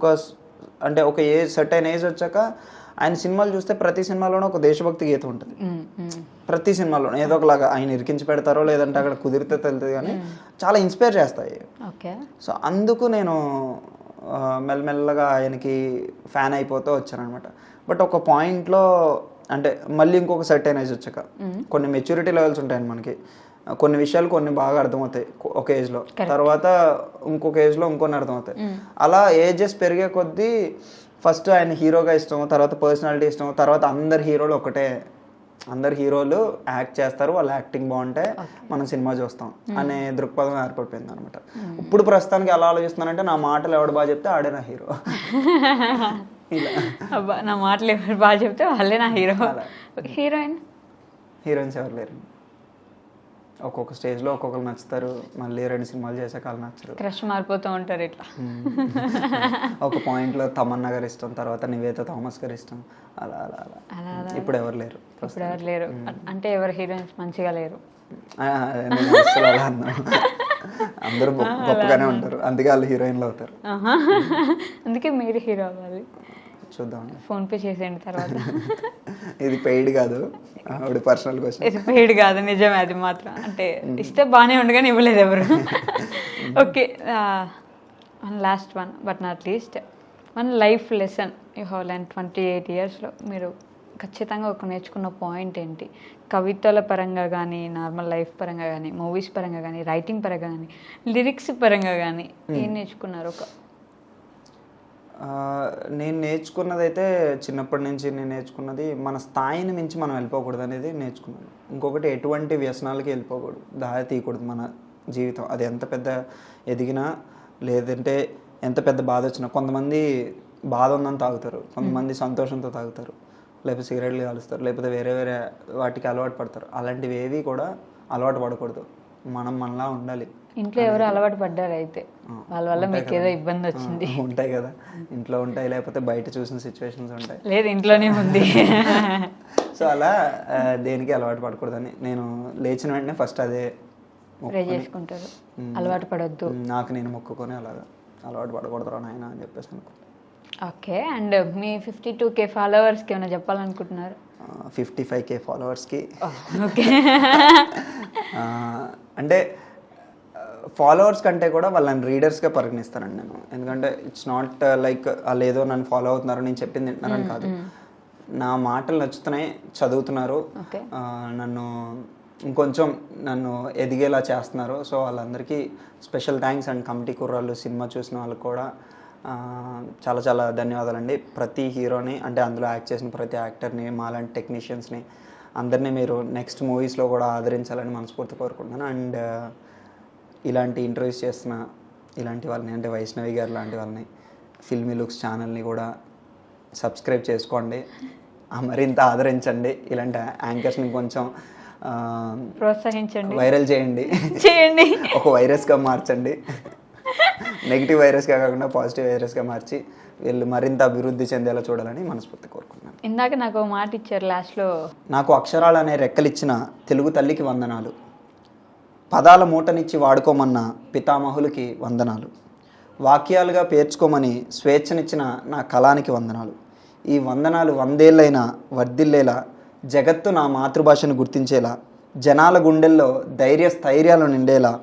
Speaker 2: ఒక ఏజ్ సర్టైన్ ఏజ్ వచ్చాక ఆయన సినిమాలు చూస్తే ప్రతి సినిమాలోనూ ఒక దేశభక్తి గీతం ఉంటుంది. ప్రతి సినిమాలో ఏదో ఒకలాగా ఆయన ఇరికించి పెడతారో లేదంటే అక్కడ కుదిరితే తెలుస్తుంది, కానీ చాలా ఇన్స్పైర్ చేస్తాయి. సో అందుకు నేను మెల్లమెల్లగా ఆయనకి ఫ్యాన్ అయిపోతూ వచ్చాను అనమాట. బట్ ఒక పాయింట్లో అంటే మళ్ళీ ఇంకొక సర్టైన్ ఏజ్ వచ్చాక కొన్ని మెచ్యూరిటీ లెవెల్స్ ఉంటాయండి మనకి. కొన్ని విషయాలు కొన్ని బాగా అర్థమవుతాయి ఒక ఏజ్లో, తర్వాత ఇంకొక ఏజ్లో ఇంకొన్ని అర్థమవుతాయి. అలా ఏజెస్ పెరిగే కొద్దీ ఫస్ట్ ఆయన హీరోగా ఇష్టం, తర్వాత పర్సనాలిటీ ఇష్టం, తర్వాత అందరు హీరోలు ఒకటే, అందరు హీరోలు యాక్ట్ చేస్తారు, వాళ్ళ యాక్టింగ్ బాగుంటే మనం సినిమా చూస్తాం అనే దృక్పథం ఏర్పడిపోయింది అనమాట. ఇప్పుడు ప్రస్తుతానికి ఎలా ఆలోచిస్తున్నానంటే నా మాటలు ఎవడు బాగా చెప్తే ఆడే నా హీరో,
Speaker 1: అబ్బా నా మాటలు ఎవరు బాగా చెప్తే వాళ్ళే నా హీరో.
Speaker 2: హీరోయిన్స్ ఎవరు లేరు. ఒక్కొక్క స్టేజ్లో ఒక్కొక్కరు నచ్చుతారు, మళ్ళీ 2 సినిమాలు చేసాక వాళ్ళు నచ్చరు,
Speaker 1: క్రష్ మారిపోతూ ఉంటారు ఇట్లా.
Speaker 2: ఒక పాయింట్లో తమన్నా గారు ఇష్టం, తర్వాత నివేత థామస్ గారు ఇష్టం, అలా అలా అలా. ఇప్పుడు ఎవరు లేరు.
Speaker 1: అంటే ఎవరు హీరోయిన్స్ మంచిగా లేరు?
Speaker 2: అసలు అలా అన్నా, అందరూ గొప్పగానే ఉంటారు, అందుకే వాళ్ళు హీరోయిన్లు అవుతారు.
Speaker 1: అందుకే మీరు హీరో అవ్వాలి.
Speaker 2: చూద్దాం,
Speaker 1: ఫోన్ పే చేసేయండి తర్వాత.
Speaker 2: ఇది పెయిడ్ కాదు, ఆవిడ పర్సనల్ క్వశ్చన్.
Speaker 1: ఇది పెయిడ్ కాదు, నిజమే అది మాత్రం. అంటే ఇస్తే బాగానే ఉండగానే ఇవ్వలేదు ఎవరు. Okay, one last one but not least, one life lesson you have learn 28 yearsలో మీరు ఖచ్చితంగా ఒక నేర్చుకున్న పాయింట్ ఏంటి? కవితల పరంగా కానీ, నార్మల్ లైఫ్ పరంగా కానీ, మూవీస్ పరంగా కానీ, రైటింగ్ పరంగా కానీ, లిరిక్స్ పరంగా కానీ ఏం నేర్చుకున్నారు?
Speaker 2: నేను నేర్చుకున్నదైతే చిన్నప్పటి నుంచి నేను నేర్చుకున్నది మన స్థాయిని మించి మనం వెళ్ళిపోకూడదు అనేది నేర్చుకున్నాను. ఇంకొకటి ఎటువంటి వ్యసనాలకి వెళ్ళిపోకూడదు, దారి తీయకూడదు మన జీవితం. అది ఎంత పెద్ద ఎదిగినా లేదంటే ఎంత పెద్ద బాధ వచ్చినా, కొంతమంది బాధ ఉందని తాగుతారు, కొంతమంది సంతోషంతో తాగుతారు, లేకపోతే సిగరెట్లు కాలుస్తారు, లేకపోతే వేరే వేరే వాటికి అలవాటు పడతారు. అలాంటివి ఏవి కూడా అలవాటు పడకూడదు, మనం మనలా ఉండాలి.
Speaker 1: ఇంట్లో ఎవరు అలవాటు పడ్డారు అయితే వాళ్ళ వల్ల మీకు ఏదో ఇబ్బంది వచ్చింది?
Speaker 2: ఉంటాయి కదా, ఇంట్లో ఉంటాయి, లేకపోతే బయట చూసిన సిచ్యువేషన్స్ ఉంటాయి.
Speaker 1: లేదు, ఇంట్లోనే ఉంది.
Speaker 2: సో అలా దేనికి అలవాటు పడకూడదని నేను లేచిన వెంటనే ఫస్ట్ అదే
Speaker 1: ప్రే చేసుకుంటారు, అలవాటు పడొద్దు.
Speaker 2: నాకు నేను మొక్కుకొని అలాగా అలవాటు పడకూడదు నాయన అని చెప్పేసి అనుకుంటాను.
Speaker 1: ఓకే, అండ్ మీ 52K ఫాలోవర్స్కి ఏమైనా చెప్పాలనుకుంటున్నారు?
Speaker 2: 55K ఫాలోవర్స్కి
Speaker 1: ఓకే,
Speaker 2: అంటే ఫాలోవర్స్ కంటే కూడా వాళ్ళని రీడర్స్గా పరిగణిస్తానండి నేను. ఎందుకంటే ఇట్స్ నాట్ లైక్ వాళ్ళు ఏదో నన్ను ఫాలో అవుతున్నారు, నేను చెప్పింది తింటున్నారని కాదు. నా మాటలు నచ్చుతున్నాయి, చదువుతున్నారు, ఇంకొంచెం నన్ను ఎదిగేలా చేస్తున్నారు. సో వాళ్ళందరికీ స్పెషల్ థ్యాంక్స్. అండ్ కమిటీ కుర్రాళ్ళు, సినిమా చూసిన వాళ్ళకి కూడా చాలా చాలా ధన్యవాదాలండి. ప్రతి హీరోని, అంటే అందులో యాక్ట్ చేసిన ప్రతి యాక్టర్ని, మాలాంటి టెక్నీషియన్స్ని అందరినీ మీరు నెక్స్ట్ మూవీస్లో కూడా ఆదరించాలని మనస్ఫూర్తి కోరుకుంటున్నాను. అండ్ ఇలాంటి ఇంటర్వ్యూస్ చేస్తున్న ఇలాంటి వాళ్ళని, అంటే వైష్ణవి గారు లాంటి వాళ్ళని, ఫిల్మీ లుక్స్ ఛానల్ని కూడా సబ్స్క్రైబ్ చేసుకోండి, మరింత ఆదరించండి. ఇలాంటి యాంకర్స్ని కొంచెం
Speaker 1: ప్రోత్సహించండి,
Speaker 2: వైరల్ చేయండి, ఒక వైరస్గా మార్చండి. నెగిటివ్ వైరస్గా కాకుండా పాజిటివ్ వైరస్గా మార్చి వీళ్ళు మరింత అభివృద్ధి చెందేలా చూడాలని మనస్ఫూర్తి కోరుకున్నాను.
Speaker 1: ఇందాక నాకు ఒక మాట ఇచ్చారు లాస్ట్లో,
Speaker 2: నాకు అక్షరాలు అనే రెక్కలిచ్చిన తెలుగు తల్లికి వందనాలు, పదాల మూటనిచ్చి వాడుకోమన్న పితామహులకి వందనాలు, వాక్యాలుగా పేర్చుకోమని స్వేచ్ఛనిచ్చిన నా కళానికి వందనాలు. ఈ వందనాలు 100 ఏళ్ళైనా వర్ధిల్లేలా, జగత్తు నా మాతృభాషను గుర్తించేలా, జనాల గుండెల్లో స్థైర్యాలు నిండేలా,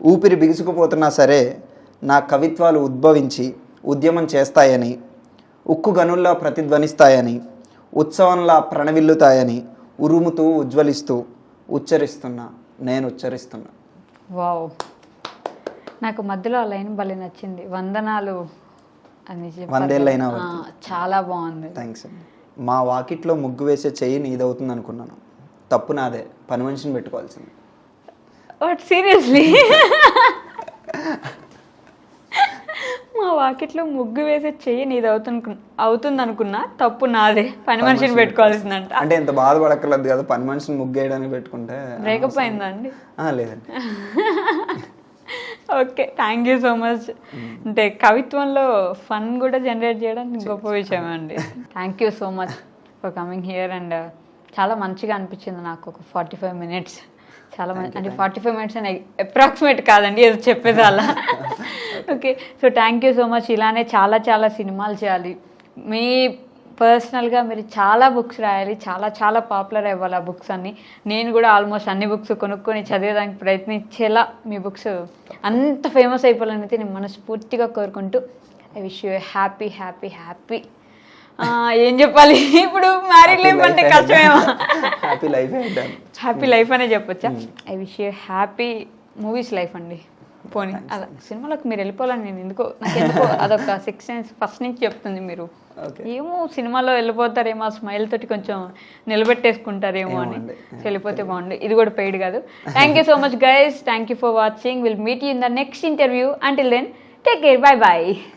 Speaker 2: ఊపిరి బిగుసుకుపోతున్నా సరే నా కవిత్వాలు ఉద్భవించి ఉద్యమం చేస్తాయని, ఉక్కు గనుల్లా ప్రతిధ్వనిస్తాయని, ఉత్సవంలా ప్రణవిల్లుతాయని ఉరుముతూ ఉజ్వలిస్తూ నేను ఉచ్చరిస్తున్నా.
Speaker 1: వావ్, నాకు మధ్యలో ఆ లైన్ భలే నచ్చింది, వందనాలు అని చెప్పి.
Speaker 2: 100 ఏళ్ళైనా
Speaker 1: చాలా బాగుంది.
Speaker 2: థ్యాంక్స్ అండి. మా వాకిట్లో ముగ్గు వేసే చెయ్యి నీదవుతుంది అనుకున్నాను, తప్పు నాదే, పని మనిషిని పెట్టుకోవాల్సింది.
Speaker 1: బట్ సీరియస్లీ మా వాకిట్లో ముగ్గు వేసే చెయ్యి నీది అవుతుంది అనుకున్నా, తప్పు నాదే, పని మనిషిని పెట్టుకోవాల్సిందంట.
Speaker 2: అంటే ఎంత బాధపడక్కర్లేదు కదా, పని మనిషిని ముగ్గు వేయడానికి పెట్టుకుంటే.
Speaker 1: బ్రేకప్ అయిందా అండి?
Speaker 2: లేదండి.
Speaker 1: Okay, thank you so much. అంటే కవిత్వంలో ఫన్ కూడా జనరేట్ చేయడానికి గొప్ప విషయం అండి. Thank you so much for coming here. And చాలా మంచిగా అనిపించింది నాకు ఒక 45 minutes. చాలా మంచి, అంటే 45 minutes అని అప్రాక్సిమేట్ కాదండి, ఏదో చెప్పేది అలా. Okay, so thank you so much. ఇలానే చాలా చాలా సినిమాలు చేయాలి, మీ పర్సనల్గా మీరు చాలా బుక్స్ రాయాలి, చాలా చాలా పాపులర్ అవ్వాలి ఆ బుక్స్ అన్నీ. నేను కూడా ఆల్మోస్ట్ అన్ని బుక్స్ కొనుక్కొని చదివేదానికి ప్రయత్నించేలా మీ బుక్స్ అంత ఫేమస్ అయిపోవాలని అయితే నేను మనస్ఫూర్తిగా కోరుకుంటూ I wish you happy happy happy ఏం చెప్పాలి ఇప్పుడు, మ్యారీడ్ లైఫ్ అంటే కష్టమేమో, హ్యాపీ లైఫ్ అనే చెప్పొచ్చా. I wish you happy movies life అండి. పోనీ అలా సినిమాలోకి మీరు వెళ్ళిపోవాలని నేను ఎందుకో అదొక 6 సెన్స్ ఫస్ట్ నుంచి చెప్తుంది. మీరు ఏమో సినిమాలో వెళ్ళిపోతారేమో, ఆ స్మైల్ తోటి కొంచెం నిలబెట్టేసుకుంటారేమో అని. వెళ్ళిపోతే బాగుంది. ఇది కూడా పెయిడ్ కాదు. Thank you so much guys, thank you for watching. Will meet you in the next interview. Until then take care, bye bye.